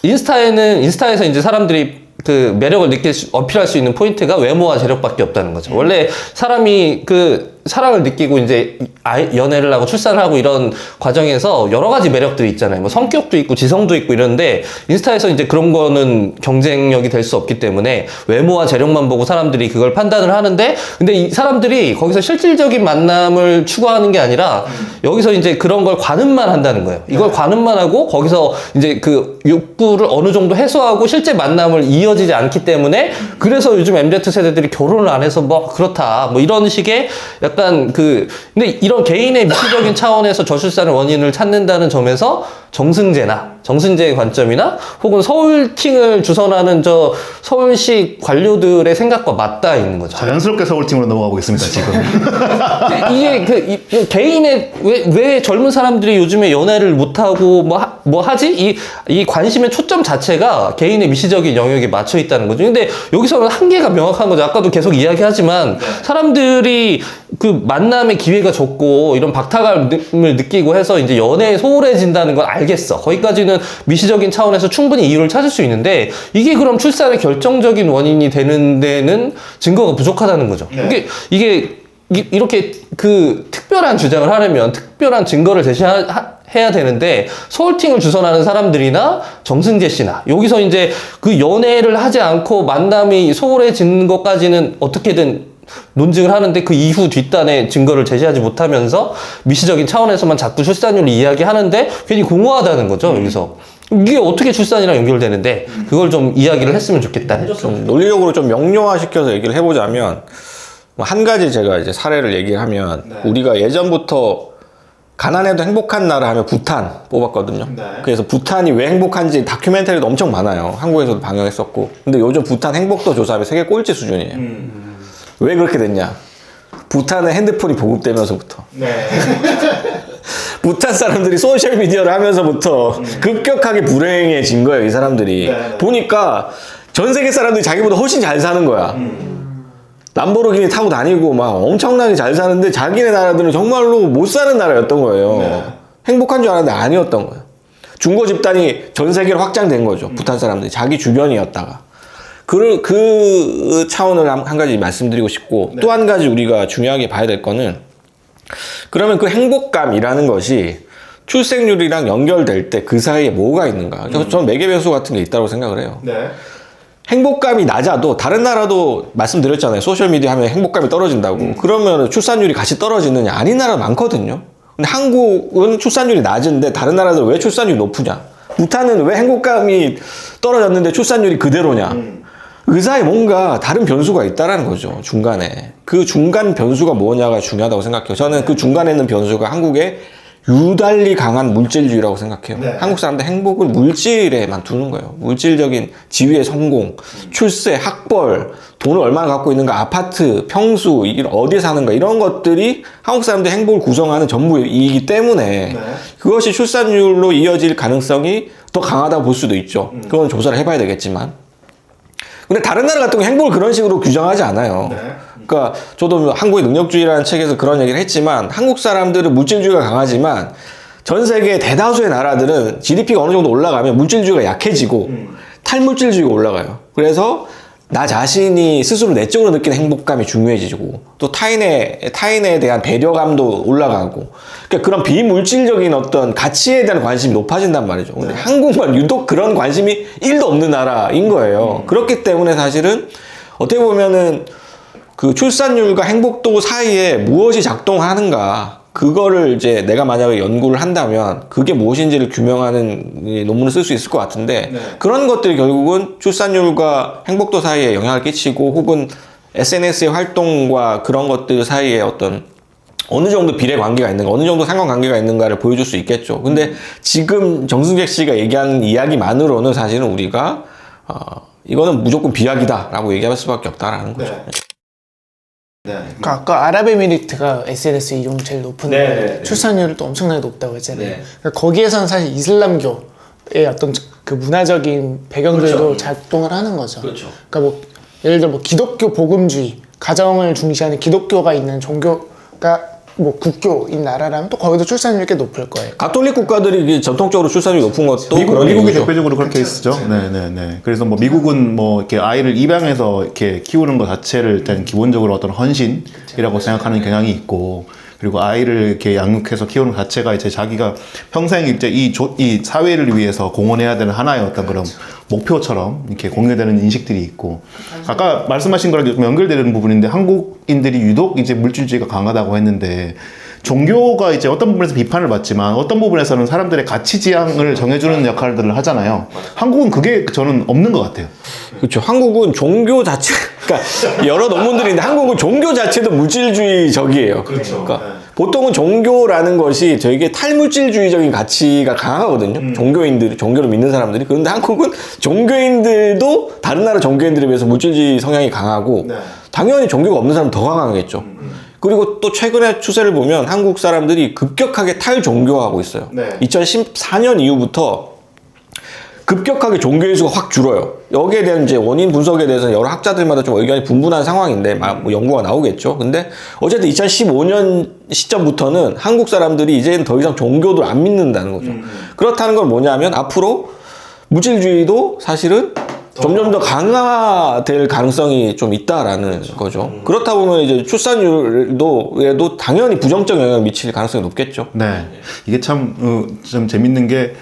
인스타에서 이제 사람들이 그 매력을 어필할 수 있는 포인트가 외모와 재력밖에 없다는 거죠. 원래 사람이 사랑을 느끼고 이제 연애를 하고 출산을 하고 이런 과정에서 여러 가지 매력들이 있잖아요. 뭐 성격도 있고 지성도 있고 이런데 인스타에서 이제 그런 거는 경쟁력이 될 수 없기 때문에 외모와 재력만 보고 사람들이 그걸 판단을 하는데 근데 이 사람들이 거기서 실질적인 만남을 추구하는 게 아니라 여기서 이제 그런 걸 관음만 한다는 거예요. 이걸 관음만 하고 거기서 이제 그 욕구를 어느 정도 해소하고 실제 만남을 이어지지 않기 때문에 그래서 요즘 MZ 세대들이 결혼을 안 해서 뭐 그렇다 뭐 이런 식의 약간 근데 이런 개인의 미시적인 차원에서 저출산의 원인을 찾는다는 점에서 정승재의 관점이나 혹은 서울팅을 주선하는 저 서울시 관료들의 생각과 맞닿아 있는 거죠. 자연스럽게 서울팀으로 넘어가 보겠습니다, 지금. 이게 개인의 왜 젊은 사람들이 요즘에 연애를 못하고 뭐 하지? 이 관심의 초점 자체가 개인의 미시적인 영역에 맞춰 있다는 거죠. 근데 여기서는 한계가 명확한 거죠. 아까도 계속 이야기하지만 사람들이 그 만남의 기회가 적고 이런 박탈감을 느끼고 해서 이제 연애에 소홀해진다는 건 알겠어. 거기까지는 미시적인 차원에서 충분히 이유를 찾을 수 있는데 이게 그럼 출산의 결정적인 원인이 되는 데는 증거가 부족하다는 거죠. 이게 이렇게 특별한 주장을 하려면 특별한 증거를 제시해야 해야 되는데 소울팅을 주선하는 사람들이나 정승재 씨나 여기서 이제 그 연애를 하지 않고 만남이 소홀해지는 것까지는 어떻게든 논증을 하는데 그 이후 뒷단에 증거를 제시하지 못하면서 미시적인 차원에서만 자꾸 출산율 이야기하는데 괜히 공허하다는 거죠. 여기서 이게 어떻게 출산이랑 연결되는데 그걸 좀 이야기를 했으면 좋겠다. 좀 논리적으로 좀 명료화시켜서 얘기를 해보자면 한 가지 제가 이제 사례를 얘기를 하면 우리가 예전부터 가난해도 행복한 나라 하면 부탄 뽑았거든요. 그래서 부탄이 왜 행복한지 다큐멘터리도 엄청 많아요. 한국에서도 방영했었고. 근데 요즘 부탄 행복도 조사하면 세계 꼴찌 수준이에요. 왜 그렇게 됐냐? 부탄의 핸드폰이 보급되면서부터. 부탄 사람들이 소셜미디어를 하면서부터 급격하게 불행해진 거예요, 이 사람들이. 보니까 전 세계 사람들이 자기보다 훨씬 잘 사는 거야. 람보르기니 타고 다니고 막 엄청나게 잘 사는데 자기네 나라들은 정말로 못 사는 나라였던 거예요. 행복한 줄 알았는데 아니었던 거예요. 중고 집단이 전 세계로 확장된 거죠. 부탄 사람들이 자기 주변이었다가. 그 차원을 한 가지 말씀드리고 싶고 또 한 가지 우리가 중요하게 봐야 될 거는 그러면 그 행복감이라는 것이 출생률이랑 연결될 때 그 사이에 뭐가 있는가. 저는 매개변수 같은 게 있다고 생각을 해요. 행복감이 낮아도 다른 나라도 말씀드렸잖아요. 소셜미디어 하면 행복감이 떨어진다고. 그러면 출산율이 같이 떨어지느냐? 아닌 나라 많거든요. 근데 한국은 출산율이 낮은데 다른 나라들은 왜 출산율이 높으냐? 부탄은 왜 행복감이 떨어졌는데 출산율이 그대로냐? 그 사이에 뭔가 다른 변수가 있다라는 거죠. 중간에. 그 중간 변수가 뭐냐가 중요하다고 생각해요. 저는 그 중간에 있는 변수가 한국의 유달리 강한 물질주의라고 생각해요. 한국 사람들 행복을 물질에만 두는 거예요. 물질적인 지위의 성공, 출세, 학벌, 돈을 얼마나 갖고 있는가, 아파트, 평수, 어디에 사는가 이런 것들이 한국 사람들 행복을 구성하는 전부이기 때문에 그것이 출산율로 이어질 가능성이 더 강하다고 볼 수도 있죠. 그건 조사를 해봐야 되겠지만. 근데 다른 나라 같은 경우 행복을 그런 식으로 규정하지 않아요. 그러니까 저도 한국의 능력주의라는 책에서 그런 얘기를 했지만 한국 사람들은 물질주의가 강하지만 전 세계 대다수의 나라들은 GDP가 어느 정도 올라가면 물질주의가 약해지고 탈물질주의가 올라가요. 그래서 나 자신이 스스로 내적으로 느끼는 행복감이 중요해지고 또 타인에 대한 배려감도 올라가고 그러니까 그런 비물질적인 어떤 가치에 대한 관심이 높아진단 말이죠. 근데 한국만 유독 그런 관심이 1도 없는 나라인 거예요. 그렇기 때문에 사실은 어떻게 보면은 그 출산율과 행복도 사이에 무엇이 작동하는가 그거를 이제 내가 만약에 연구를 한다면 그게 무엇인지를 규명하는 논문을 쓸 수 있을 것 같은데 그런 것들이 결국은 출산율과 행복도 사이에 영향을 끼치고 혹은 SNS의 활동과 그런 것들 사이에 어떤 어느 정도 비례 관계가 있는가, 어느 정도 상관관계가 있는가를 보여줄 수 있겠죠. 근데 지금 정승재 씨가 얘기하는 이야기만으로는 사실은 우리가 이거는 무조건 비약이다라고 얘기할 수밖에 없다라는 거죠. 그러니까 아까 아랍에미리트가 SNS 이용 제일 높은 출산율도 엄청나게 높다고 했잖아요. 그러니까 거기에서는 사실 이슬람교의 어떤 그 문화적인 배경들도 작동을 하는 거죠. 그러니까 뭐 예를 들어 뭐 기독교 복음주의, 가정을 중시하는 기독교가 있는 종교가 뭐 국교인 나라라면 또 거기도 출산율이 꽤 높을 거예요. 가톨릭 국가들이 전통적으로 출산율이 높은 것도 미국이 대표적으로 그런 케이스죠. 네네네. 그래서 뭐 미국은 뭐 이렇게 아이를 입양해서 이렇게 키우는 것 자체를 일단 기본적으로 어떤 헌신이라고 생각하는 경향이 있고, 그리고 아이를 이렇게 양육해서 키우는 것 자체가 이제 자기가 평생 이제 이 사회를 위해서 공헌해야 되는 하나의 어떤 그런 목표처럼 이렇게 공유되는 인식들이 있고, 아까 말씀하신 거랑 좀 연결되는 부분인데 한국인들이 유독 이제 물질주의가 강하다고 했는데 종교가 이제 어떤 부분에서 비판을 받지만 어떤 부분에서는 사람들의 가치 지향을 정해주는 역할들을 하잖아요. 한국은 그게 저는 없는 것 같아요. 그렇죠. 한국은 종교 자체, 그러니까 여러 논문들이 있는데 한국은 종교 자체도 물질주의적이에요. 그러니까 보통은 종교라는 것이 되게 탈물질주의적인 가치가 강하거든요. 종교를 믿는 사람들이. 그런데 한국은 종교인들도 다른 나라 종교인들에 비해서 물질주의 성향이 강하고 당연히 종교가 없는 사람은 더 강하겠죠. 그리고 또 최근의 추세를 보면 한국 사람들이 급격하게 탈종교화하고 있어요. 2014년 이후부터 급격하게 종교의 수가 확 줄어요. 여기에 대한 이제 원인 분석에 대해서는 여러 학자들마다 좀 의견이 분분한 상황인데 뭐 연구가 나오겠죠. 근데 어쨌든 2015년 시점부터는 한국 사람들이 이제는 더 이상 종교를 안 믿는다는 거죠. 그렇다는 건 뭐냐면 앞으로 물질주의도 사실은 점점 더 강화될 가능성이 좀 있다라는 거죠. 그렇다 보면 이제 출산율도 당연히 부정적 영향을 미칠 가능성이 높겠죠. 네. 이게 좀 재밌는 게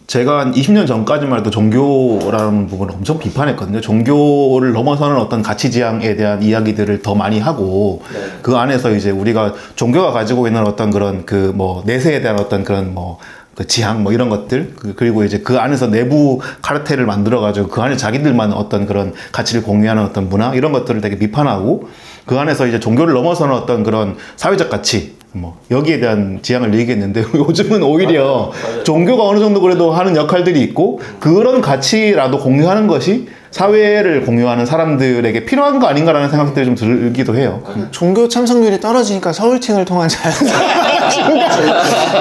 제가 한 20년 전까지만 해도 종교라는 부분을 엄청 비판했거든요. 종교를 넘어서는 어떤 가치 지향에 대한 이야기들을 더 많이 하고 그 안에서 이제 우리가 종교가 가지고 있는 어떤 그런 그 뭐 내세에 대한 어떤 그런 뭐 그 지향 뭐 이런 것들 그리고 이제 그 안에서 내부 카르텔을 만들어 가지고 그 안에 자기들만 어떤 그런 가치를 공유하는 어떤 문화 이런 것들을 되게 비판하고 그 안에서 이제 종교를 넘어서는 어떤 그런 사회적 가치 뭐 여기에 대한 지향을 얘기했는데 요즘은 오히려 종교가 어느 정도 그래도 하는 역할들이 있고 그런 가치라도 공유하는 것이 사회를 공유하는 사람들에게 필요한 거 아닌가라는 생각들이 좀 들기도 해요. 종교 참석률이 떨어지니까 서울팅을 통한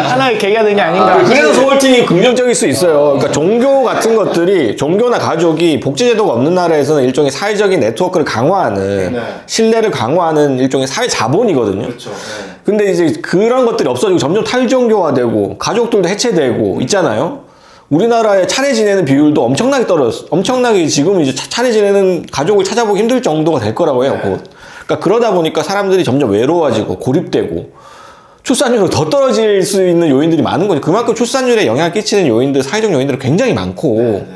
하나의 계기가 된 게 아닌가. 그래서 서울팅이 긍정적일 수 있어요. 그러니까 종교 같은 것들이 종교나 가족이 복지제도가 없는 나라에서는 일종의 사회적인 네트워크를 강화하는 신뢰를 강화하는 일종의 사회 자본이거든요. 근데 이제 그런 것들이 없어지고 점점 탈종교화되고 가족들도 해체되고 있잖아요. 우리나라의 차례 지내는 비율도 엄청나게 떨어졌어. 엄청나게 지금 이제 차례 지내는 가족을 찾아보기 힘들 정도가 될 거라고 해요. 곧. 그러니까 그러다 보니까 사람들이 점점 외로워지고 고립되고 출산율이 더 떨어질 수 있는 요인들이 많은 거죠. 그만큼 출산율에 영향을 끼치는 요인들, 사회적 요인들은 굉장히 많고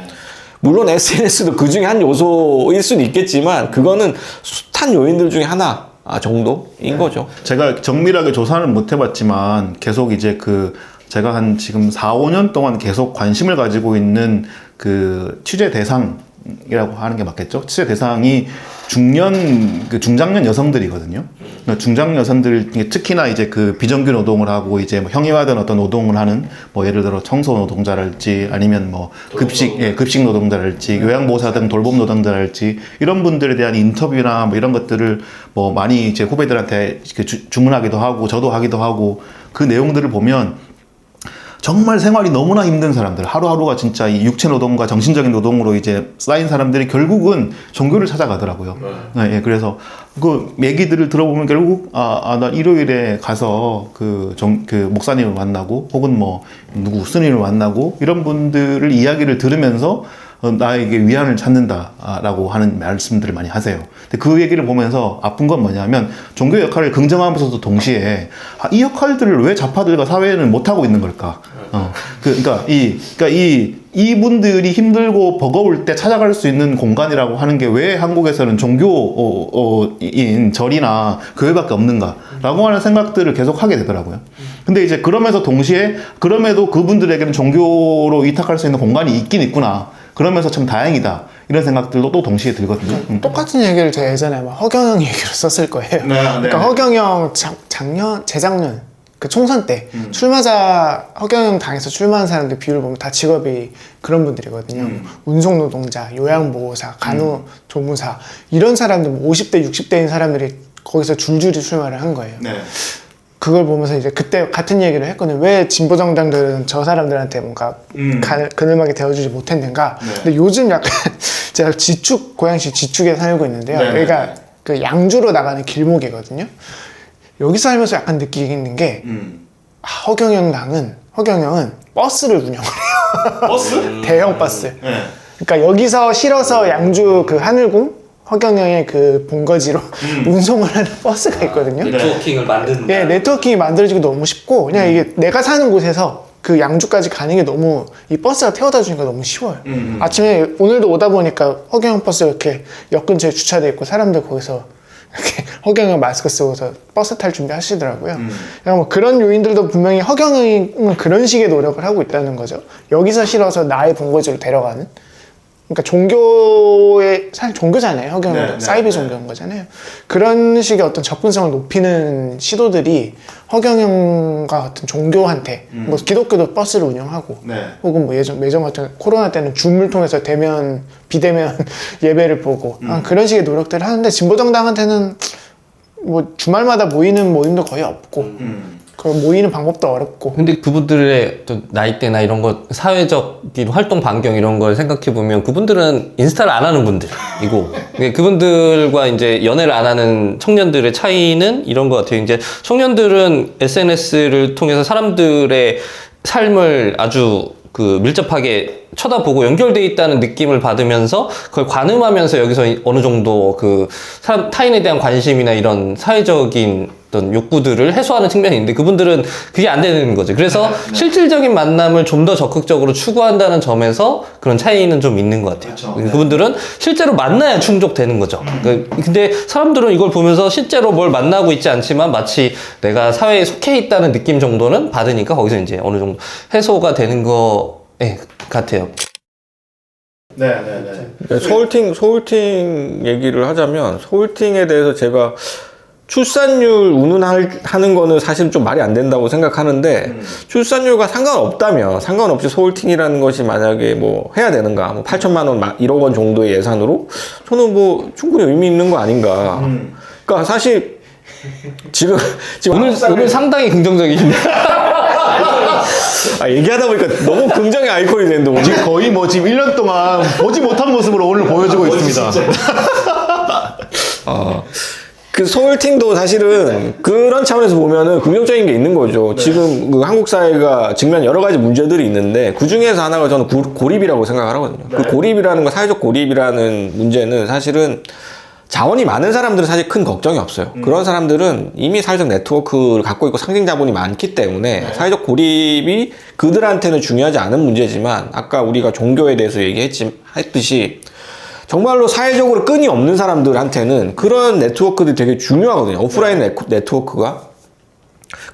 물론 SNS도 그 중에 한 요소일 수는 있겠지만 그거는 숱한 요인들 중에 하나 정도인 거죠. 제가 정밀하게 조사는 못 해봤지만 계속 이제 제가 한 지금 4, 5년 동안 계속 관심을 가지고 있는 그 취재 대상이라고 하는 게 맞겠죠? 취재 대상이 중장년 여성들이거든요. 그러니까 중장년 여성들, 특히나 이제 그 비정규 노동을 하고 이제 뭐 형이화된 어떤 노동을 하는 뭐 예를 들어 청소 노동자랄지 아니면 뭐 급식 노동자랄지 요양보호사 등 돌봄 노동자랄지 이런 분들에 대한 인터뷰나 뭐 이런 것들을 뭐 많이 이제 후배들한테 주문하기도 하고 저도 하기도 하고 그 내용들을 보면 정말 생활이 너무나 힘든 사람들, 하루하루가 진짜 이 육체 노동과 정신적인 노동으로 이제 쌓인 사람들이 결국은 종교를 찾아가더라고요. 예, 그래서 그 얘기들을 들어보면 결국 나 일요일에 가서 그 목사님을 만나고 혹은 뭐 누구 스님을 만나고 이런 분들을 이야기를 들으면서 나에게 위안을 찾는다라고 하는 말씀들을 많이 하세요. 근데 그 얘기를 보면서 아픈 건 뭐냐면 종교 역할을 긍정하면서도 동시에 이 역할들을 왜 좌파들과 사회는 못하고 있는 걸까? 그러니까 이분들이 힘들고 버거울 때 찾아갈 수 있는 공간이라고 하는 게 왜 한국에서는 종교인 절이나 교회밖에 없는가라고 하는 생각들을 계속 하게 되더라고요. 근데 이제 그러면서 동시에 그럼에도 그분들에게는 종교로 위탁할 수 있는 공간이 있긴 있구나. 그러면서 참 다행이다. 이런 생각들도 또 동시에 들거든요. 똑같은 얘기를 제가 예전에 아마 허경영 얘기로 썼을 거예요. 그러니까 허경영 재작년 그 총선 때 허경영 당에서 출마한 사람들 비율을 보면 다 직업이 그런 분들이거든요. 운송노동자, 요양보호사, 간호조무사 이런 사람들 50대, 60대인 사람들이 거기서 줄줄이 출마를 한 거예요. 그걸 보면서 이제 그때 같은 얘기를 했거든요. 왜 진보정당들은 저 사람들한테 뭔가 그늘막이 되어주지 못했는가. 근데 요즘 약간 제가 고양시 지축에 살고 있는데요. 여기가 그 양주로 나가는 길목이거든요. 여기 살면서 약간 느끼는 게 허경영은 버스를 운영을 해요. 버스? 대형 버스. 그러니까 여기서 실어서 양주 그 하늘궁 허경영의 그 본거지로 운송을 하는 버스가 있거든요. 네트워킹을 만든다. 네, 네트워킹이 만들어지고 너무 쉽고 그냥 이게 내가 사는 곳에서 그 양주까지 가는 게 너무 이 버스가 태워다 주니까 너무 쉬워요. 아침에 오늘도 오다 보니까 허경영 버스가 이렇게 역 근처에 주차돼 있고 사람들 거기서 이렇게 허경영 마스크 쓰고서 버스 탈 준비 하시더라고요. 그러니까 뭐 그런 요인들도 분명히 허경영은 그런 식의 노력을 하고 있다는 거죠. 여기서 실어서 나의 본거지로 데려가는. 그러니까 사실 종교잖아요. 허경영은 사이비 종교인 거잖아요. 그런 식의 어떤 접근성을 높이는 시도들이 허경영과 같은 종교한테 뭐 기독교도 버스를 운영하고 혹은 뭐 예전 같은 코로나 때는 줌을 통해서 비대면 예배를 보고 그런 식의 노력들을 하는데 진보정당한테는 뭐 주말마다 모이는 모임도 거의 없고 그 모이는 방법도 어렵고. 근데 그분들의 또 나이대나 이런 거 사회적인 활동 반경 이런 걸 생각해 보면 그분들은 인스타를 안 하는 분들이고 그분들과 이제 연애를 안 하는 청년들의 차이는 이런 것 같아요. 이제 청년들은 SNS를 통해서 사람들의 삶을 아주 그 밀접하게 쳐다보고 연결돼 있다는 느낌을 받으면서 그걸 관음하면서 여기서 어느 정도 그 사람 타인에 대한 관심이나 이런 사회적인 어떤 욕구들을 해소하는 측면이 있는데 그분들은 그게 안 되는 거죠. 그래서 실질적인 만남을 좀 더 적극적으로 추구한다는 점에서 그런 차이는 좀 있는 것 같아요. 그분들은 실제로 만나야 충족되는 거죠. 근데 사람들은 이걸 보면서 실제로 뭘 만나고 있지 않지만 마치 내가 사회에 속해 있다는 느낌 정도는 받으니까 거기서 이제 어느 정도 해소가 되는 거 같아요. 소울팅 얘기를 하자면 소울팅에 대해서 제가 출산율 운운하는 거는 사실 좀 말이 안 된다고 생각하는데 출산율과 상관없이 소울팅이라는 것이 만약에 뭐 해야 되는가 뭐 8천만 원 1억 원 정도의 예산으로 저는 뭐 충분히 의미 있는 거 아닌가. 그러니까 사실 지금 오늘 상당히 긍정적이신데. 얘기하다 보니까 너무 긍정의 아이콘이 되는데 오늘. 지금 거의 뭐 지금 1년 동안 보지 못한 모습으로 오늘 보여주고 있습니다. 그 소울팅도 사실은 그런 차원에서 보면은 긍정적인 게 있는 거죠. 지금 그 한국 사회가 직면 여러 가지 문제들이 있는데 그 중에서 하나가 저는 고립이라고 생각을 하거든요. 그 고립이라는 거, 사회적 고립이라는 문제는 사실은 자원이 많은 사람들은 사실 큰 걱정이 없어요. 그런 사람들은 이미 사회적 네트워크를 갖고 있고 상징 자본이 많기 때문에 사회적 고립이 그들한테는 중요하지 않은 문제지만 아까 우리가 종교에 대해서 얘기했듯이 정말로 사회적으로 끈이 없는 사람들한테는 그런 네트워크들이 되게 중요하거든요. 오프라인 네트워크가.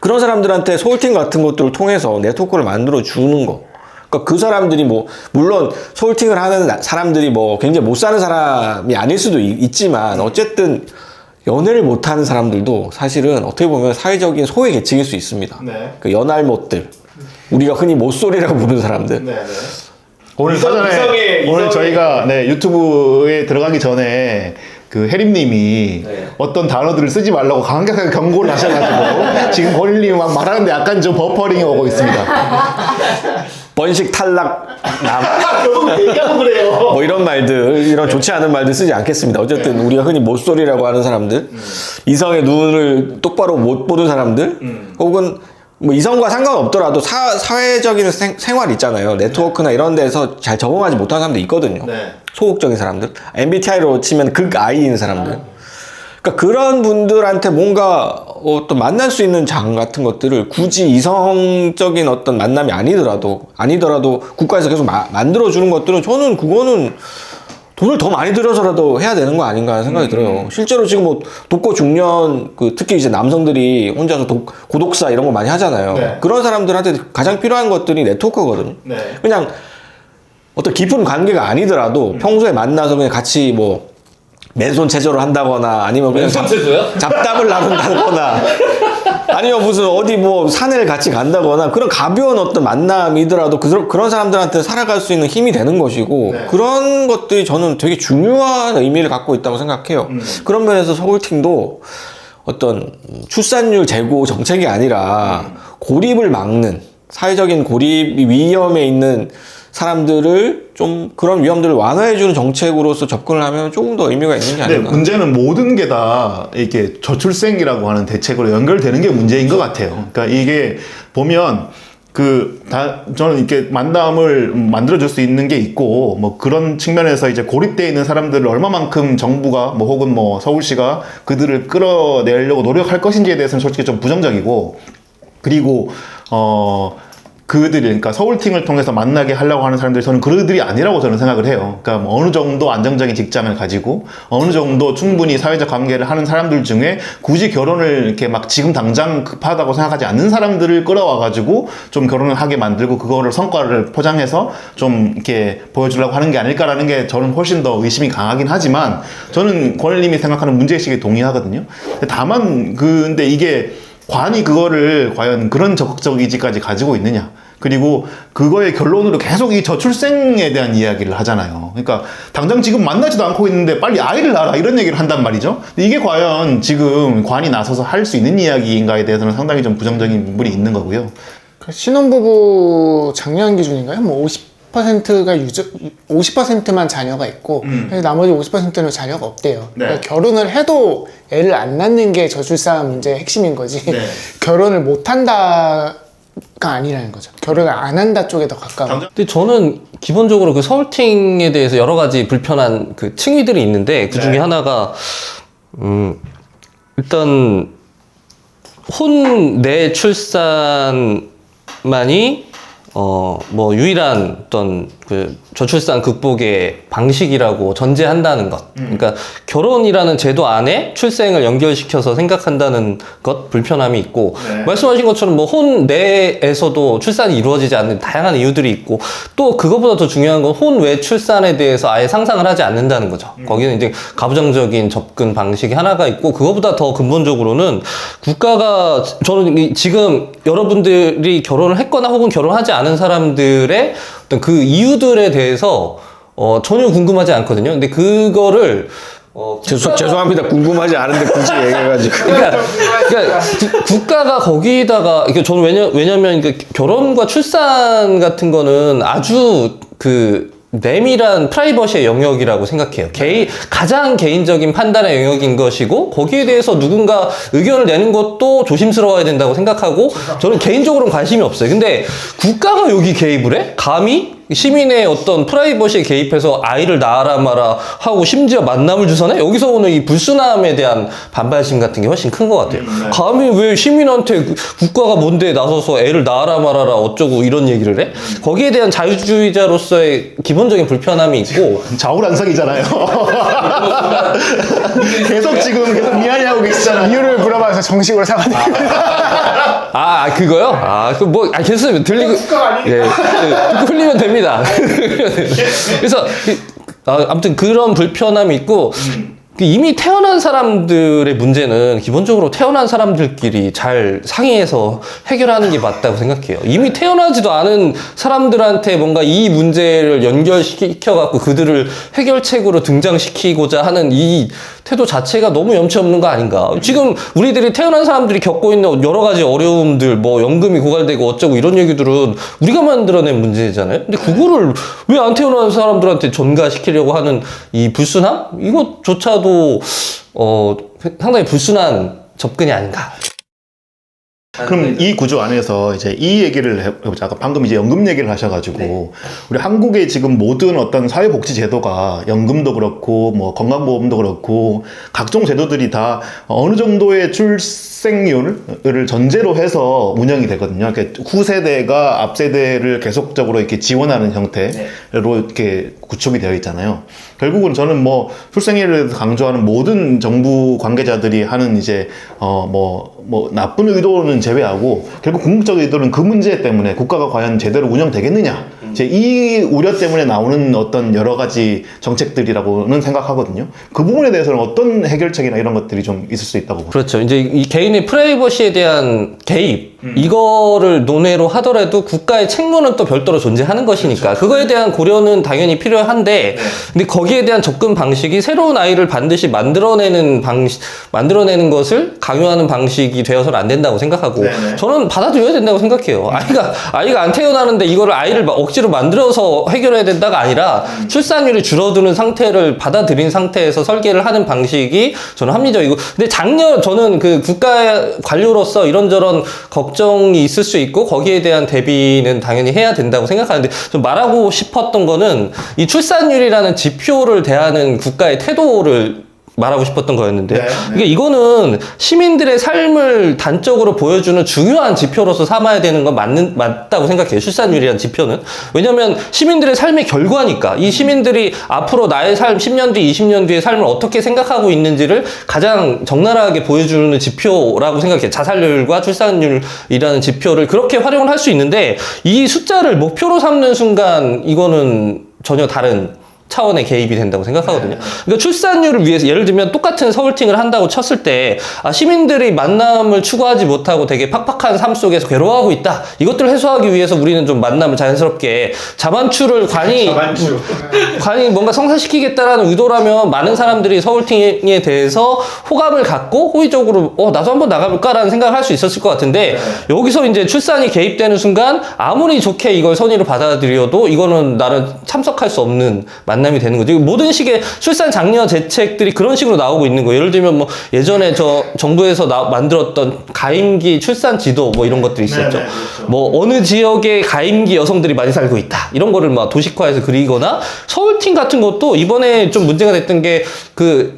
그런 사람들한테 소울팅 같은 것들을 통해서 네트워크를 만들어 주는 거. 그러니까 그 사람들이 뭐 물론 소울팅을 하는 사람들이 뭐 굉장히 못 사는 사람이 아닐 수도 있지만 어쨌든 연애를 못 하는 사람들도 사실은 어떻게 보면 사회적인 소외 계층일 수 있습니다. 그 연알못들. 우리가 흔히 못소리라고 부르는 사람들. 오늘 사전에 오늘 저희가 유튜브에 들어가기 전에 그 혜림님이 어떤 단어들을 쓰지 말라고 강력하게 경고를 하셔가지고 지금 권일님이 막 말하는데 약간 좀 버퍼링이 오고 있습니다. 번식 탈락 얘기하고 그래요. 뭐 이런 말들, 이런 좋지 않은 말들 쓰지 않겠습니다. 어쨌든 우리가 흔히 못소리라고 하는 사람들, 이성의 눈을 똑바로 못 보는 사람들, 혹은 뭐 이성과 상관없더라도 사회적인 생활 있잖아요. 네트워크나 이런 데서 잘 적응하지 못하는 사람들 있거든요. 소극적인 사람들. MBTI로 치면 극I인 사람들. 그러니까 그런 분들한테 뭔가 어떤 만날 수 있는 장 같은 것들을 굳이 이성적인 어떤 만남이 아니더라도 국가에서 계속 만들어주는 것들은 저는 그거는 돈을 더 많이 들여서라도 해야 되는 거 아닌가 하는 생각이 들어요. 실제로 지금 뭐 독거 중년, 특히 이제 남성들이 혼자서 고독사 이런 거 많이 하잖아요. 그런 사람들한테 가장 필요한 것들이 네트워크거든요. 그냥 어떤 깊은 관계가 아니더라도 평소에 만나서 그냥 같이 뭐 맨손 체조를 한다거나 아니면 그냥 잡담을 나눈다거나 아니면 무슨 어디 뭐 산을 같이 간다거나 그런 가벼운 어떤 만남이더라도 그런 사람들한테 살아갈 수 있는 힘이 되는 것이고 그런 것들이 저는 되게 중요한 의미를 갖고 있다고 생각해요. 그런 면에서 소울팅도 어떤 출산율 제고 정책이 아니라 고립을 막는 사회적인 고립 위험에 있는 사람들을 좀 그런 위험들을 완화해주는 정책으로서 접근을 하면 조금 더 의미가 있는 게 아닌가. 문제는 모든 게 다 이렇게 저출생이라고 하는 대책으로 연결되는 게 문제인 것 같아요. 그러니까 이게 보면 저는 이렇게 만남을 만들어줄 수 있는 게 있고, 뭐 그런 측면에서 이제 고립되어 있는 사람들을 얼마만큼 정부가 뭐 혹은 뭐 서울시가 그들을 끌어내려고 노력할 것인지에 대해서는 솔직히 좀 부정적이고, 그리고, 그들이, 그러니까 소울팅을 통해서 만나게 하려고 하는 사람들이 저는 그들이 아니라고 저는 생각을 해요. 그러니까 뭐 어느 정도 안정적인 직장을 가지고 어느 정도 충분히 사회적 관계를 하는 사람들 중에 굳이 결혼을 이렇게 막 지금 당장 급하다고 생각하지 않는 사람들을 끌어와가지고 좀 결혼을 하게 만들고 그거를 성과를 포장해서 좀 이렇게 보여주려고 하는 게 아닐까라는 게 저는 훨씬 더 의심이 강하긴 하지만 저는 권일님이 생각하는 문제의식에 동의하거든요. 다만 근데 이게 관이 그거를 과연 그런 적극적 의지까지 가지고 있느냐. 그리고 그거의 결론으로 계속 이 저출생에 대한 이야기를 하잖아요. 그러니까 당장 지금 만나지도 않고 있는데 빨리 아이를 낳아라 이런 얘기를 한단 말이죠. 근데 이게 과연 지금 관이 나서서 할 수 있는 이야기인가에 대해서는 상당히 좀 부정적인 부분이 있는 거고요. 신혼부부 작년 기준인가요? 뭐 50%가 50%만 자녀가 있고 나머지 50%는 자녀가 없대요. 그러니까 결혼을 해도 애를 안 낳는 게 저출산 문제의 핵심인 거지. 결혼을 못 한다 아니라는 거죠. 결혼을 안 한다 쪽에 더 가까워. 근데 저는 기본적으로 그 서울팅에 대해서 여러 가지 불편한 그 층위들이 있는데 그 중에 하나가 일단 혼내 출산만이 뭐 유일한 어떤 그 저출산 극복의 방식이라고 전제한다는 것. 그러니까 결혼이라는 제도 안에 출생을 연결시켜서 생각한다는 것 불편함이 있고 말씀하신 것처럼 뭐 혼내에서도 출산이 이루어지지 않는 다양한 이유들이 있고 또 그것보다 더 중요한 건 혼외 출산에 대해서 아예 상상을 하지 않는다는 거죠. 거기는 이제 가부장적인 접근 방식이 하나가 있고 그것보다 더 근본적으로는 국가가 저는 지금 여러분들이 결혼을 했거나 혹은 결혼하지 않은 사람들의 어떤 그 이유들에 대해서 전혀 궁금하지 않거든요. 근데 그거를 죄송합니다. 궁금하지 않은데 굳이 얘기해가지고. 그러니까 국가가 거기다가 이게 저는 왜냐면 결혼과 출산 같은 거는 아주 그 내밀한 프라이버시의 영역이라고 생각해요. 가장 개인적인 판단의 영역인 것이고 거기에 대해서 누군가 의견을 내는 것도 조심스러워야 된다고 생각하고 저는 개인적으로는 관심이 없어요. 근데 국가가 여기 개입을 해? 감히? 시민의 어떤 프라이버시에 개입해서 아이를 낳아라 마라 하고 심지어 만남을 주선해? 여기서 오는 이 불순함에 대한 반발심 같은 게 훨씬 큰 것 같아요. 감히 왜 시민한테 국가가 뭔데 나서서 애를 낳아라 말아라 어쩌고 이런 얘기를 해? 거기에 대한 자유주의자로서의 기본적인 불편함이 있고 좌우란석이잖아요. 계속 미안해하고 계시잖아요. 이유를 물어봐서 정식으로 사과드립니다. 그거요? 계속 들리고 듣고 흘리면 됩니다. 그래서 아무튼 그런 불편함이 있고 이미 태어난 사람들의 문제는 기본적으로 태어난 사람들끼리 잘 상의해서 해결하는 게 맞다고 생각해요. 이미 태어나지도 않은 사람들한테 뭔가 이 문제를 연결시켜갖고 그들을 해결책으로 등장시키고자 하는 이 태도 자체가 너무 염치 없는 거 아닌가. 지금 우리들이 태어난 사람들이 겪고 있는 여러 가지 어려움들, 뭐 연금이 고갈되고 어쩌고 이런 얘기들은 우리가 만들어낸 문제잖아요. 근데 그거를 왜 안 태어난 사람들한테 전가시키려고 하는 이 불순함? 이것조차도 상당히 불순한 접근이 아닌가. 그럼 이 구조 안에서 이제 이 얘기를 해보자. 아까 방금 이제 연금 얘기를 하셔가지고 우리 한국의 지금 모든 어떤 사회복지 제도가 연금도 그렇고 뭐 건강보험도 그렇고 각종 제도들이 다 어느 정도의 출생률을 전제로 해서 운영이 되거든요. 그러니까 후세대가 앞세대를 계속적으로 이렇게 지원하는 형태로 이렇게 구축이 되어 있잖아요. 결국은 저는 뭐 출생률을 강조하는 모든 정부 관계자들이 하는 이제 나쁜 의도는 제외하고 결국 궁극적 의도는 그 문제 때문에 국가가 과연 제대로 운영되겠느냐 이제 이 우려 때문에 나오는 어떤 여러 가지 정책들이라고는 생각하거든요. 그 부분에 대해서는 어떤 해결책이나 이런 것들이 좀 있을 수 있다고 보세요? 그렇죠. 이제 이 개인의 프라이버시에 대한 개입 이거를 논외로 하더라도 국가의 책무는 또 별도로 존재하는 것이니까 그거에 대한 고려는 당연히 필요한데 근데 거기에 대한 접근 방식이 새로운 아이를 반드시 만들어내는 것을 강요하는 방식이 되어서는 안 된다고 생각하고 저는 받아들여야 된다고 생각해요. 아이가 안 태어나는데 이거를 아이를 억지로 만들어서 해결해야 된다가 아니라 출산율이 줄어드는 상태를 받아들인 상태에서 설계를 하는 방식이 저는 합리적이고 근데 저는 그 국가 관료로서 이런저런 걱정이 있을 수 있고 거기에 대한 대비는 당연히 해야 된다고 생각하는데 좀 말하고 싶었던 거는 이 출산율이라는 지표를 대하는 국가의 태도를 말하고 싶었던 거였는데 그러니까 이거는 시민들의 삶을 단적으로 보여주는 중요한 지표로서 삼아야 되는 건 맞다고 생각해요. 출산율이라는 지표는. 왜냐면 시민들의 삶의 결과니까 이 시민들이 앞으로 나의 삶 10년 뒤, 20년 뒤의 삶을 어떻게 생각하고 있는지를 가장 적나라하게 보여주는 지표라고 생각해요. 자살률과 출산율이라는 지표를 그렇게 활용을 할 수 있는데 이 숫자를 목표로 삼는 순간 이거는 전혀 다른 차원의 개입이 된다고 생각하거든요. 그러니까 출산율을 위해서 예를 들면 똑같은 서울팅을 한다고 쳤을 때 시민들이 만남을 추구하지 못하고 되게 팍팍한 삶 속에서 괴로워하고 있다. 이것들을 해소하기 위해서 우리는 좀 만남을 자연스럽게 자만추를 관이 뭔가 성사시키겠다라는 의도라면 많은 사람들이 서울팅에 대해서 호감을 갖고 호의적으로 나도 한번 나가볼까라는 생각을 할 수 있었을 것 같은데 여기서 이제 출산이 개입되는 순간 아무리 좋게 이걸 선의로 받아들여도 이거는 나는 참석할 수 없는 만남이 되는 거죠. 모든 식의 출산 장려 대책들이 그런 식으로 나오고 있는 거예요. 예를 들면 뭐 예전에 저 정부에서 만들었던 가임기 출산 지도 뭐 이런 것들이 있었죠. 네, 그렇죠. 뭐 어느 지역에 가임기 여성들이 많이 살고 있다 이런 거를 막 도식화해서 그리거나, 서울팀 같은 것도 이번에 좀 문제가 됐던 게 그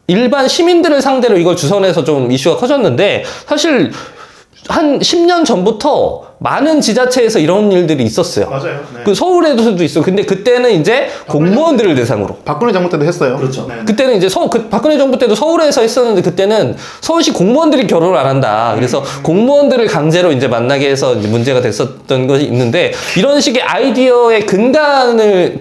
일반 시민들을 상대로 이걸 주선해서 좀 이슈가 커졌는데, 사실 한 10년 전부터 많은 지자체에서 이런 일들이 있었어요. 맞아요. 네. 그 서울에도 있어. 근데 그때는 이제 공무원들을 대상으로. 박근혜 정부 때도 했어요. 그렇죠. 그때는 이제 박근혜 정부 때도 서울에서 했었는데, 그때는 서울시 공무원들이 결혼을 안 한다. 그래서 공무원들을 강제로 이제 만나게 해서 이제 문제가 됐었던 것이 있는데, 이런 식의 아이디어의 근간을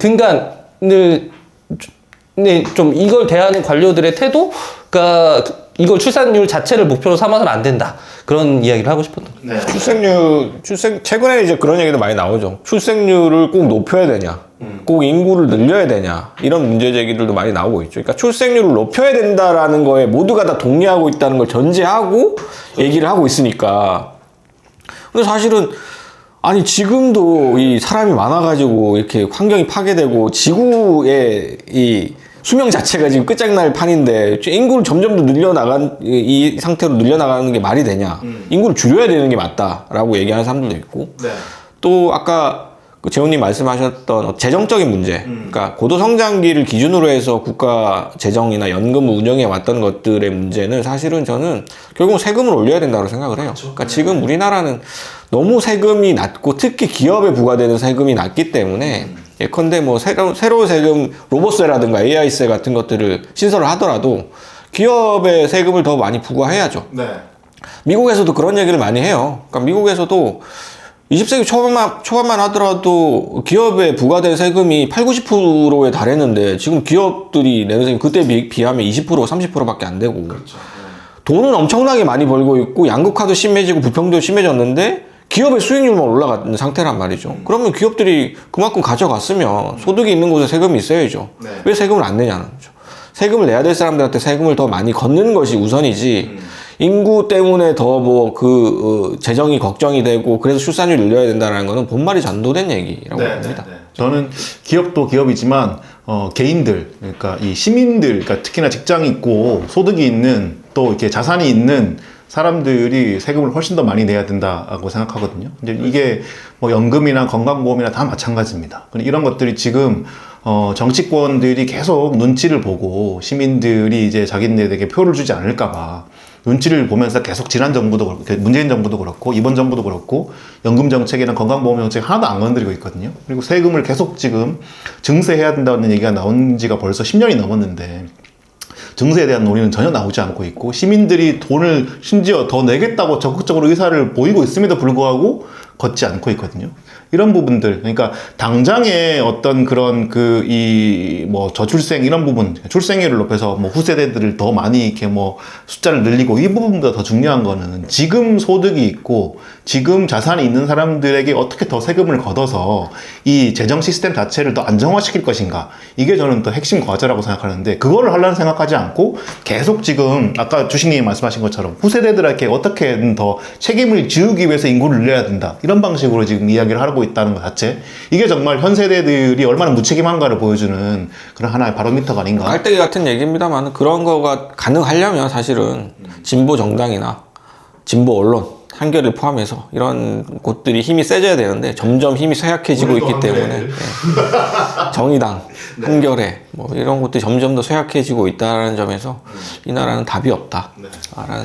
네, 좀 이걸 대하는 관료들의 태도가 이걸 출산율 자체를 목표로 삼아서는 안 된다. 그런 이야기를 하고 싶었던 거예요. 네. 최근에 이제 그런 얘기도 많이 나오죠. 출생률을 꼭 높여야 되냐, 꼭 인구를 늘려야 되냐, 이런 문제 제기들도 많이 나오고 있죠. 그러니까 출생률을 높여야 된다라는 거에 모두가 다 동의하고 있다는 걸 전제하고 얘기를 하고 있으니까. 근데 사실은 아니 지금도 이 사람이 많아가지고 이렇게 환경이 파괴되고 지구의 이 수명 자체가 지금 끝장날 판인데 인구를 점점 더 늘려나간 이 상태로 늘려나가는 게 말이 되냐? 인구를 줄여야 되는 게 맞다라고 얘기하는 사람들도 있고, 네. 또 아까 그 재훈님 말씀하셨던 재정적인 문제, 그러니까 고도 성장기를 기준으로 해서 국가 재정이나 연금을 운영해 왔던 것들의 문제는 사실은 저는 결국 세금을 올려야 된다고 생각을 해요. 그러니까 지금 우리나라는 너무 세금이 낮고 특히 기업에 부과되는 세금이 낮기 때문에 예컨대 뭐 새로운 세금, 로봇세라든가 AI세 같은 것들을 신설을 하더라도 기업에 세금을 더 많이 부과해야죠. 네. 미국에서도 그런 얘기를 많이 해요. 그러니까 미국에서도 20세기 초반만 하더라도 기업에 부과된 세금이 80~90%에 달했는데, 지금 기업들이 내는 세금이 그때 비하면 20%, 30%밖에 안 되고. 그렇죠. 돈은 엄청나게 많이 벌고 있고 양극화도 심해지고 불평도 심해졌는데 기업의 수익률만 올라가는 상태란 말이죠. 그러면 기업들이 그만큼 가져갔으면 소득이 있는 곳에 세금이 있어야죠. 네. 왜 세금을 안 내냐는 거죠. 세금을 내야 될 사람들한테 세금을 더 많이 걷는 것이 우선이지, 인구 때문에 더 재정이 걱정이 되고 그래서 출산율 늘려야 된다는 거는 본말이 전도된 얘기라고 봅니다. 네. 저는 기업도 기업이지만 개인들, 그러니까 이 시민들, 그러니까 특히나 직장이 있고 소득이 있는 또 이렇게 자산이 있는 사람들이 세금을 훨씬 더 많이 내야 된다고 생각하거든요. 이제 이게 뭐 연금이나 건강보험이나 다 마찬가지입니다. 이런 것들이 지금 정치권들이 계속 눈치를 보고 시민들이 이제 자기네들에게 표를 주지 않을까봐 눈치를 보면서 계속 지난 정부도 그렇고 문재인 정부도 그렇고 이번 정부도 그렇고 연금 정책이나 건강보험 정책 하나도 안 건드리고 있거든요. 그리고 세금을 계속 지금 증세해야 된다는 얘기가 나온 지가 벌써 10년이 넘었는데 증세에 대한 논의는 전혀 나오지 않고 있고, 시민들이 돈을 심지어 더 내겠다고 적극적으로 의사를 보이고 있음에도 불구하고 걷지 않고 있거든요. 이런 부분들, 그러니까 당장의 어떤 그런 뭐 저출생 이런 부분, 출생률을 높여서 뭐 후세대들을 더 많이 이렇게 뭐 숫자를 늘리고, 이 부분보다 더 중요한 거는 지금 소득이 있고 지금 자산이 있는 사람들에게 어떻게 더 세금을 걷어서 이 재정 시스템 자체를 더 안정화시킬 것인가, 이게 저는 더 핵심 과제라고 생각하는데, 그거를 하려는 생각하지 않고 계속 지금 아까 주식님이 말씀하신 것처럼 후세대들에게 어떻게든 더 책임을 지우기 위해서 인구를 늘려야 된다, 이런 방식으로 지금 이야기를 하고 있다는 것 자체, 이게 정말 현 세대들이 얼마나 무책임한가를 보여주는 그런 하나의 바로미터가 아닌가. 깔때기 같은 얘기입니다만 그런 거가 가능하려면 사실은 진보 정당이나 진보 언론 한겨레를 포함해서 이런 곳들이 힘이 세져야 되는데 점점 힘이 쇠약해지고 있기 때문에 정의당, 한겨레 뭐 이런 곳들이 점점 더 쇠약해지고 있다는 점에서 이 나라는 답이 없다라는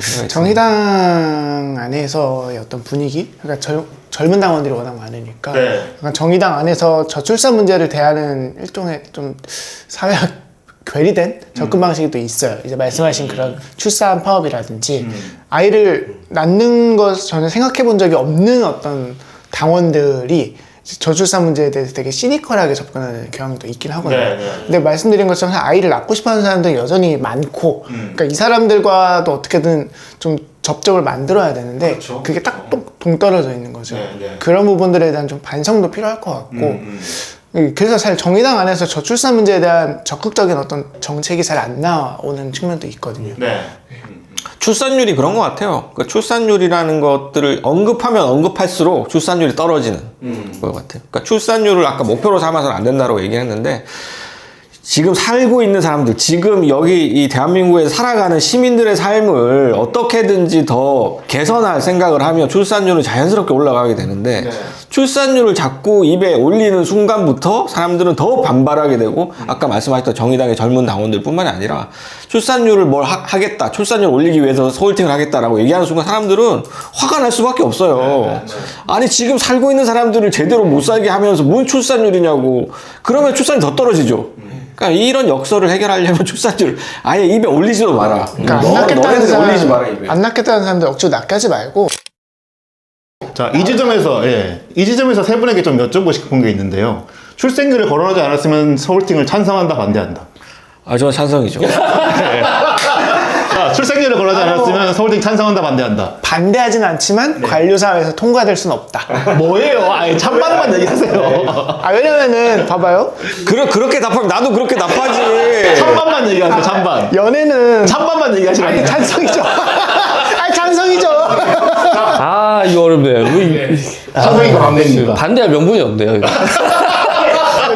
생각이 듭니다. 정의당 안에서의 어떤 분위기, 그러니까 젊은 당원들이 워낙 많으니까 약간 정의당 안에서 저출산 문제를 대하는 일종의 좀 사회학 괴리된 접근 방식이 또 있어요. 이제 말씀하신 그런 출산 파업이라든지 아이를 낳는 것 전혀 생각해 본 적이 없는 어떤 당원들이 저출산 문제에 대해서 되게 시니컬하게 접근하는 경향도 있긴 하거든요. 근데 말씀드린 것처럼 아이를 낳고 싶어 하는 사람들은 여전히 많고, 그러니까 이 사람들과도 어떻게든 좀 접점을 만들어야 되는데, 그렇죠. 그게 딱 동떨어져 있는 거죠. 그런 부분들에 대한 좀 반성도 필요할 것 같고, 그래서 사실 정의당 안에서 저출산 문제에 대한 적극적인 어떤 정책이 잘 안 나오는 측면도 있거든요. 출산율이 그런 것 같아요. 그 출산율이라는 것들을 언급하면 언급할수록 출산율이 떨어지는 것 같아요. 그러니까 출산율을 아까 목표로 삼아서는 안 된다고 얘기했는데 지금 살고 있는 사람들, 지금 여기 이 대한민국에 살아가는 시민들의 삶을 어떻게든지 더 개선할 생각을 하면 출산율은 자연스럽게 올라가게 되는데 출산율을 자꾸 입에 올리는 순간부터 사람들은 더 반발하게 되고 아까 말씀하셨던 정의당의 젊은 당원들 뿐만이 아니라 출산율을 뭘 하겠다, 출산율 올리기 위해서 서울팅을 하겠다라고 얘기하는 순간 사람들은 화가 날 수밖에 없어요. 아니 지금 살고 있는 사람들을 제대로 못 살게 하면서 뭔 출산율이냐고. 그러면 출산이 더 떨어지죠. 그러니까 이런 역설을 해결하려면 출산율 아예 입에 올리지도 마라. 그러니까 안 낳겠다는 너네들 올리지 사람, 마라 입에. 안 낳겠다는 사람들 억지로 낳게 하지 말고. 자, 이 지점에서 세 분에게 좀 여쭤보고 싶은 게 있는데요. 출생률을 거론하지 않았으면 서울팅을 찬성한다, 반대한다. 아, 저는 찬성이죠. 자, 출생률을 거론하지 않았으면 서울팅 찬성한다, 반대한다. 반대하진 않지만 관료사회에서 통과될 수는 없다. 뭐예요? 아예 찬반만 얘기하세요. 아, 왜냐면은 봐봐요. 그렇게 답하면 나도 그렇게 답하지. 찬반만 얘기하세요, 찬반. 연애는 찬반만 얘기하시라니까. 찬성이죠. 아니 찬성이죠. 아, 이거 어렵네요. 찬성이고 반대입니까? 반대할 명분이 없네요. 이거.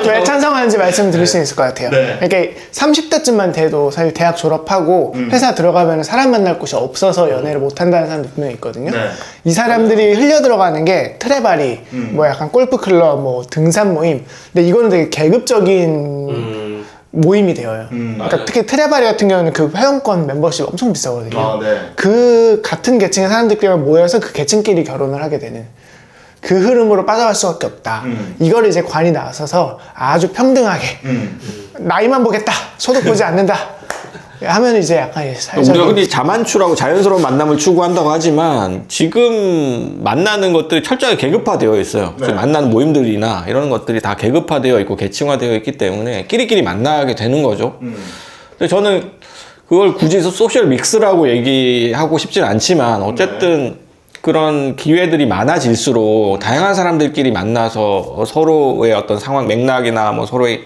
왜 찬성하는지 말씀드릴 수 있을 것 같아요. 네. 이렇게 30대쯤만 돼도 사실 대학 졸업하고 회사 들어가면 사람 만날 곳이 없어서 연애를 못 한다는 사람도 분명히 있거든요. 네. 이 사람들이 흘려 들어가는 게 트레바리, 뭐 약간 골프 클럽, 뭐 등산 모임. 근데 이거는 되게 계급적인 모임이 되어요. 그러니까 특히 트레바리 같은 경우는 그 회원권 멤버십 엄청 비싸거든요. 아, 네. 그 같은 계층의 사람들끼리 모여서 그 계층끼리 결혼을 하게 되는 그 흐름으로 빠져갈 수밖에 없다. 이걸 이제 관이 나서서 아주 평등하게 나이만 보겠다, 소득 보지 않는다 하면 이제 약간 우리가 사회적인 흔히 자만추라고 자연스러운 만남을 추구한다고 하지만 지금 만나는 것들이 철저하게 계급화되어 있어요. 지금 만나는 모임들이나 이런 것들이 다 계급화되어 있고 계층화되어 있기 때문에 끼리끼리 만나게 되는 거죠. 근데 저는 그걸 굳이 소셜 믹스라고 얘기하고 싶진 않지만 어쨌든 그런 기회들이 많아질수록 다양한 사람들끼리 만나서 서로의 어떤 상황 맥락이나 뭐 서로의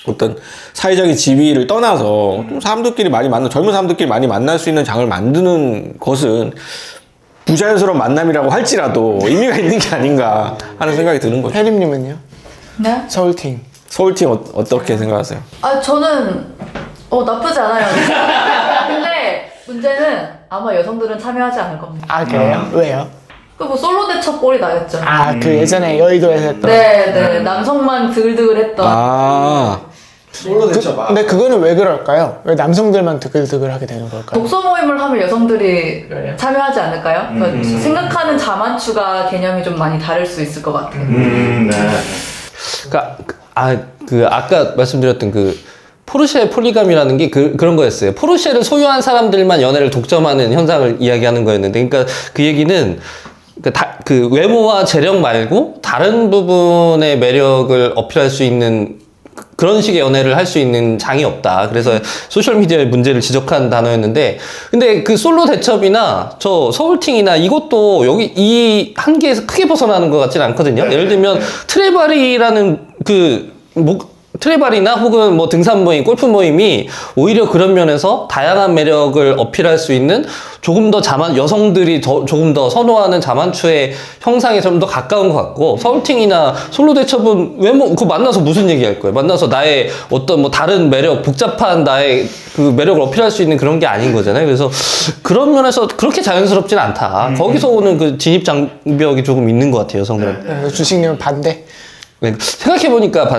어떤 사회적인 지위를 떠나서 좀 사람들끼리 많이 젊은 사람들끼리 많이 만날 수 있는 장을 만드는 것은 부자연스러운 만남이라고 할지라도 의미가 있는 게 아닌가 하는 생각이 드는 거죠. 혜림님은요? 네? 서울팀 서울팀 어떻게 생각하세요? 아 저는 나쁘지 않아요. 근데 문제는 아마 여성들은 참여하지 않을 겁니다. 아 그래요? 왜요? 그 뭐 솔로 대첩 꼴이 나겠죠. 아 그 예전에 여의도에서 했던 네, 남성만 드글드글했던. 근데 그거는 왜 그럴까요? 왜 남성들만 드글드글하게 되는 걸까요? 독서 모임을 하면 여성들이 참여하지 않을까요? 그러니까 생각하는 자만추가 개념이 좀 많이 다를 수 있을 것 같아요. 네. 그러니까 아까 말씀드렸던 그 포르쉐 폴리감이라는 게 그런 거였어요. 포르쉐를 소유한 사람들만 연애를 독점하는 현상을 이야기하는 거였는데, 그러니까 그 얘기는 그 외모와 재력 말고 다른 부분의 매력을 어필할 수 있는 그런 식의 연애를 할 수 있는 장이 없다. 그래서 소셜미디어의 문제를 지적한 단어였는데, 근데 그 솔로 대첩이나 저 서울팅이나 이것도 여기 이 한계에서 크게 벗어나는 것 같지는 않거든요. 예를 들면 트레바리라는 트레바리나 혹은 뭐 등산 모임, 골프 모임이 오히려 그런 면에서 다양한 매력을 어필할 수 있는 조금 더 여성들이 조금 더 선호하는 자만추의 형상에 좀 더 가까운 것 같고, 서울팅이나 솔로 대첩은 그거 만나서 무슨 얘기 할 거예요? 만나서 나의 어떤 뭐 다른 매력, 복잡한 나의 그 매력을 어필할 수 있는 그런 게 아닌 거잖아요. 그래서 그런 면에서 그렇게 자연스럽진 않다. 거기서 오는 그 진입 장벽이 조금 있는 것 같아요, 여성들은. 주식님은 반대? 네, 생각해보니까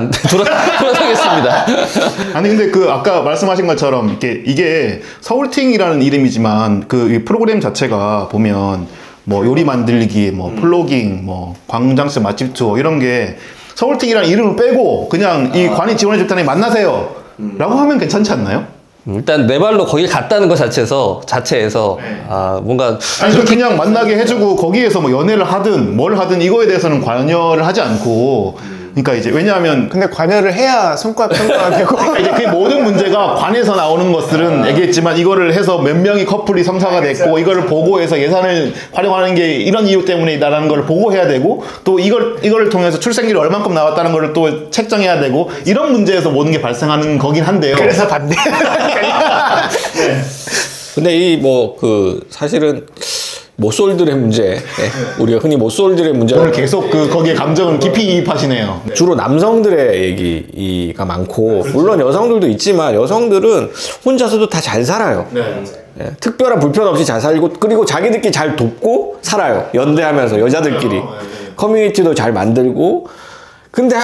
돌아서겠습니다. 아니 근데 그 아까 말씀하신 것처럼 이게 서울팅이라는 이름이지만 이 프로그램 자체가 보면 뭐 요리 만들기, 뭐 플로깅, 뭐 광장식 맛집 투어 이런 게 서울팅이라는 이름을 빼고 그냥 이 관이 지원해줄 테니 만나세요 라고 하면 괜찮지 않나요? 일단 내 발로 거길 갔다는 것 자체에서 뭔가 아니 그냥 만나게 해주고 거기에서 뭐 연애를 하든 뭘 하든 이거에 대해서는 관여를 하지 않고, 그러니까 이제 왜냐하면 근데 관여를 해야 성과 평가가 되고 이제 그 모든 문제가 관에서 나오는 것들은 얘기했지만 이거를 해서 몇 명이 커플이 성사가 됐고 이거를 보고해서 예산을 활용하는 게 이런 이유 때문이다라는 걸 보고해야 되고, 또 이거를 통해서 출생률이 얼만큼 나왔다는 걸 또 책정해야 되고, 이런 문제에서 모든 게 발생하는 거긴 한데요. 그래서 반대. 근데 이 뭐 그 사실은 모쏠들의 문제, 우리가 흔히 모쏠들의 문제 오늘 계속 거기에 감정을 깊이 이입하시네요. 주로 남성들의 얘기가 많고 물론 여성들도 있지만 여성들은 혼자서도 다 잘 살아요. 예, 특별한 불편 없이 잘 살고 그리고 자기들끼리 잘 돕고 살아요. 연대하면서 여자들끼리 커뮤니티도 잘 만들고. 근데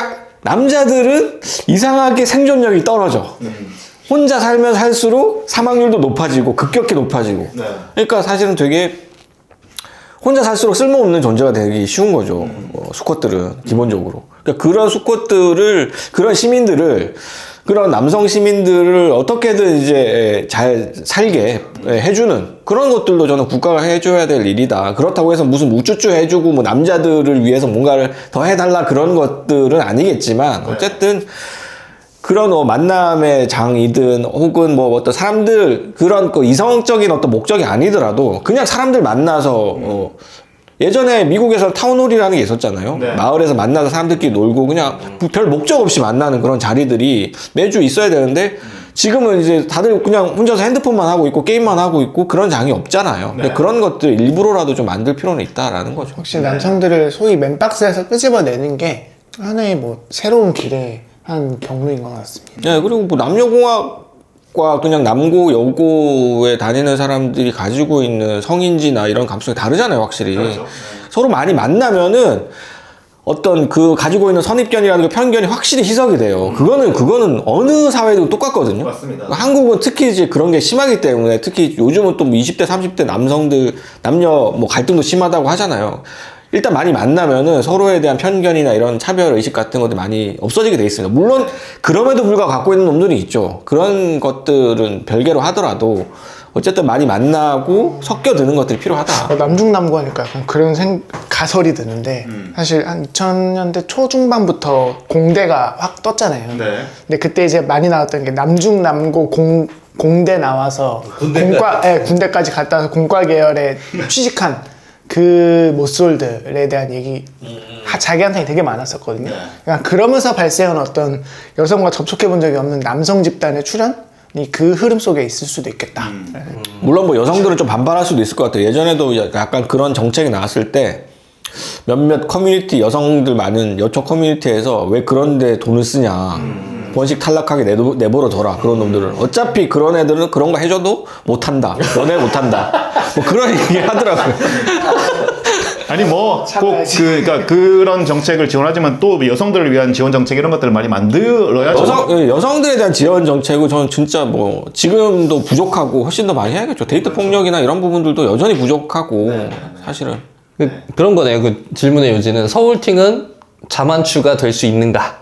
남자들은 이상하게 생존력이 떨어져. 혼자 살면 살수록 사망률도 높아지고 급격히 높아지고. 그러니까 사실은 되게 혼자 살수록 쓸모없는 존재가 되기 쉬운 거죠. 수컷들은 기본적으로. 그러니까 그런 수컷들을, 그런 시민들을, 그런 남성 시민들을 어떻게든 이제 잘 살게 해주는 그런 것들도 저는 국가가 해줘야 될 일이다. 그렇다고 해서 무슨 우쭈쭈 해주고 뭐 남자들을 위해서 뭔가를 더 해달라 그런 것들은 아니겠지만 어쨌든 그런 만남의 장이든 혹은 뭐 어떤 사람들 그런 이성적인 어떤 목적이 아니더라도 그냥 사람들 만나서 예전에 미국에서 타운홀이라는 게 있었잖아요. 마을에서 만나서 사람들끼리 놀고 그냥 별 목적 없이 만나는 그런 자리들이 매주 있어야 되는데 지금은 이제 다들 그냥 혼자서 핸드폰만 하고 있고 게임만 하고 있고 그런 장이 없잖아요. 근데 그런 것들 일부러라도 좀 만들 필요는 있다라는 거죠. 확실히 남성들을 소위 맨박스에서 끄집어내는 게 하나의 뭐 새로운 길의 한 경로인 것 같습니다. 네, 그리고 뭐 남녀공학과 그냥 남고 여고에 다니는 사람들이 가지고 있는 성인지나 이런 감성이 다르잖아요, 확실히. 서로 많이 만나면은 어떤 그 가지고 있는 선입견이라든가 편견이 확실히 희석이 돼요. 그거는 어느 사회도 똑같거든요. 맞습니다. 한국은 특히 이제 그런 게 심하기 때문에 특히 요즘은 또 20대, 30대 남성들 남녀 뭐 갈등도 심하다고 하잖아요. 일단 많이 만나면은 서로에 대한 편견이나 이런 차별 의식 같은 것들이 많이 없어지게 돼 있습니다. 물론 그럼에도 불구하고 갖고 있는 놈들이 있죠. 그런 것들은 별개로 하더라도 어쨌든 많이 만나고 섞여드는 것들이 필요하다. 남중남고 하니까 약간 그런 가설이 드는데 사실 한 2000년대 초중반부터 공대가 확 떴잖아요. 근데 그때 이제 많이 나왔던 게 남중남고 공대 나와서 군대까지 갔다 와서 공과 계열에 취직한 그 모쏠들에 대한 얘기 자기한테 되게 많았었거든요. 그러니까 그러면서 발생한 어떤 여성과 접촉해 본 적이 없는 남성 집단의 출현이 그 흐름 속에 있을 수도 있겠다. 물론 뭐 여성들은 좀 반발할 수도 있을 것 같아요. 예전에도 약간 그런 정책이 나왔을 때 몇몇 커뮤니티 여성들 많은 여초 커뮤니티에서 왜 그런데 돈을 쓰냐. 번식 탈락하게 내버려 둬라. 그런 놈들은 어차피 그런 애들은 그런 거 해줘도 못한다. 연애 못한다. 뭐 그런 얘기 하더라고요. 아니 뭐 꼭 그러니까 그런 정책을 지원하지만 또 여성들을 위한 지원 정책 이런 것들을 많이 만들어야죠. 여성들에 대한 지원 정책은 저는 진짜 뭐 지금도 부족하고 훨씬 더 많이 해야겠죠. 데이트 폭력이나 이런 부분들도 여전히 부족하고 사실은 그런 거네요. 그 질문의 요지는 서울팅은 자만추가 될 수 있는가?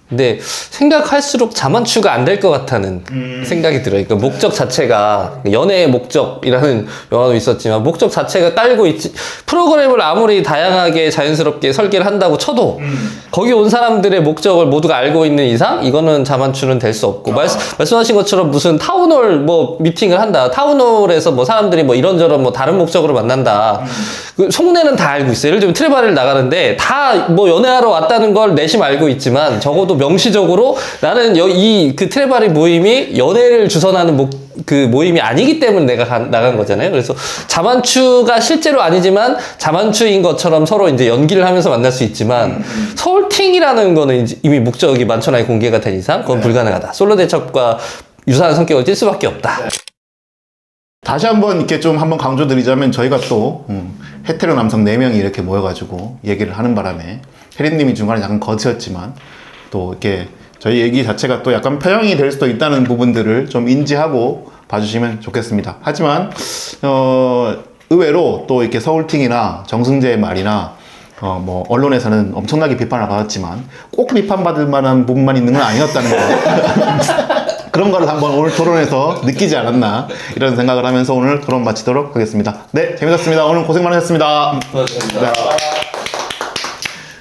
근데 생각할수록 자만추가 안 될 것 같다는 생각이 들어요. 그러니까 목적 자체가 연애의 목적이라는 영화도 있었지만 목적 자체가 딸고 있지 프로그램을 아무리 다양하게 자연스럽게 설계를 한다고 쳐도 거기 온 사람들의 목적을 모두가 알고 있는 이상 이거는 자만추는 될 수 없고 말씀하신 것처럼 무슨 타운홀 뭐 미팅을 한다. 타운홀에서 뭐 사람들이 뭐 이런저런 뭐 다른 목적으로 만난다. 그 속내는 다 알고 있어요. 예를 들면 트레바리를 나가는데 다 뭐 연애하러 왔다는 걸 내심 알고 있지만 적어도 명시적으로 나는 그 트레바리 모임이 연애를 주선하는 그 모임이 아니기 때문에 내가 나간 거잖아요. 그래서 자만추가 실제로 아니지만 자만추인 것처럼 서로 이제 연기를 하면서 만날 수 있지만 서울팅이라는 거는 이제 이미 목적이 만천하에 공개가 된 이상 그건 불가능하다. 솔로 대첩과 유사한 성격을 띌 수밖에 없다. 다시 한번 이렇게 좀 한번 강조드리자면 저희가 또 헤테로 남성 4명이 이렇게 모여가지고 얘기를 하는 바람에 혜린님이 중간에 약간 거치었지만 또 이렇게 저희 얘기 자체가 또 약간 표현이 될 수도 있다는 부분들을 좀 인지하고 봐주시면 좋겠습니다. 하지만 의외로 또 이렇게 서울팅이나 정승재의 말이나 뭐 언론에서는 엄청나게 비판을 받았지만 꼭 비판받을 만한 부분만 있는 건 아니었다는 거 그런 거를 한번 오늘 토론에서 느끼지 않았나 이런 생각을 하면서 오늘 토론 마치도록 하겠습니다. 네, 재밌었습니다. 오늘 고생 많으셨습니다. 고맙습니다. 네.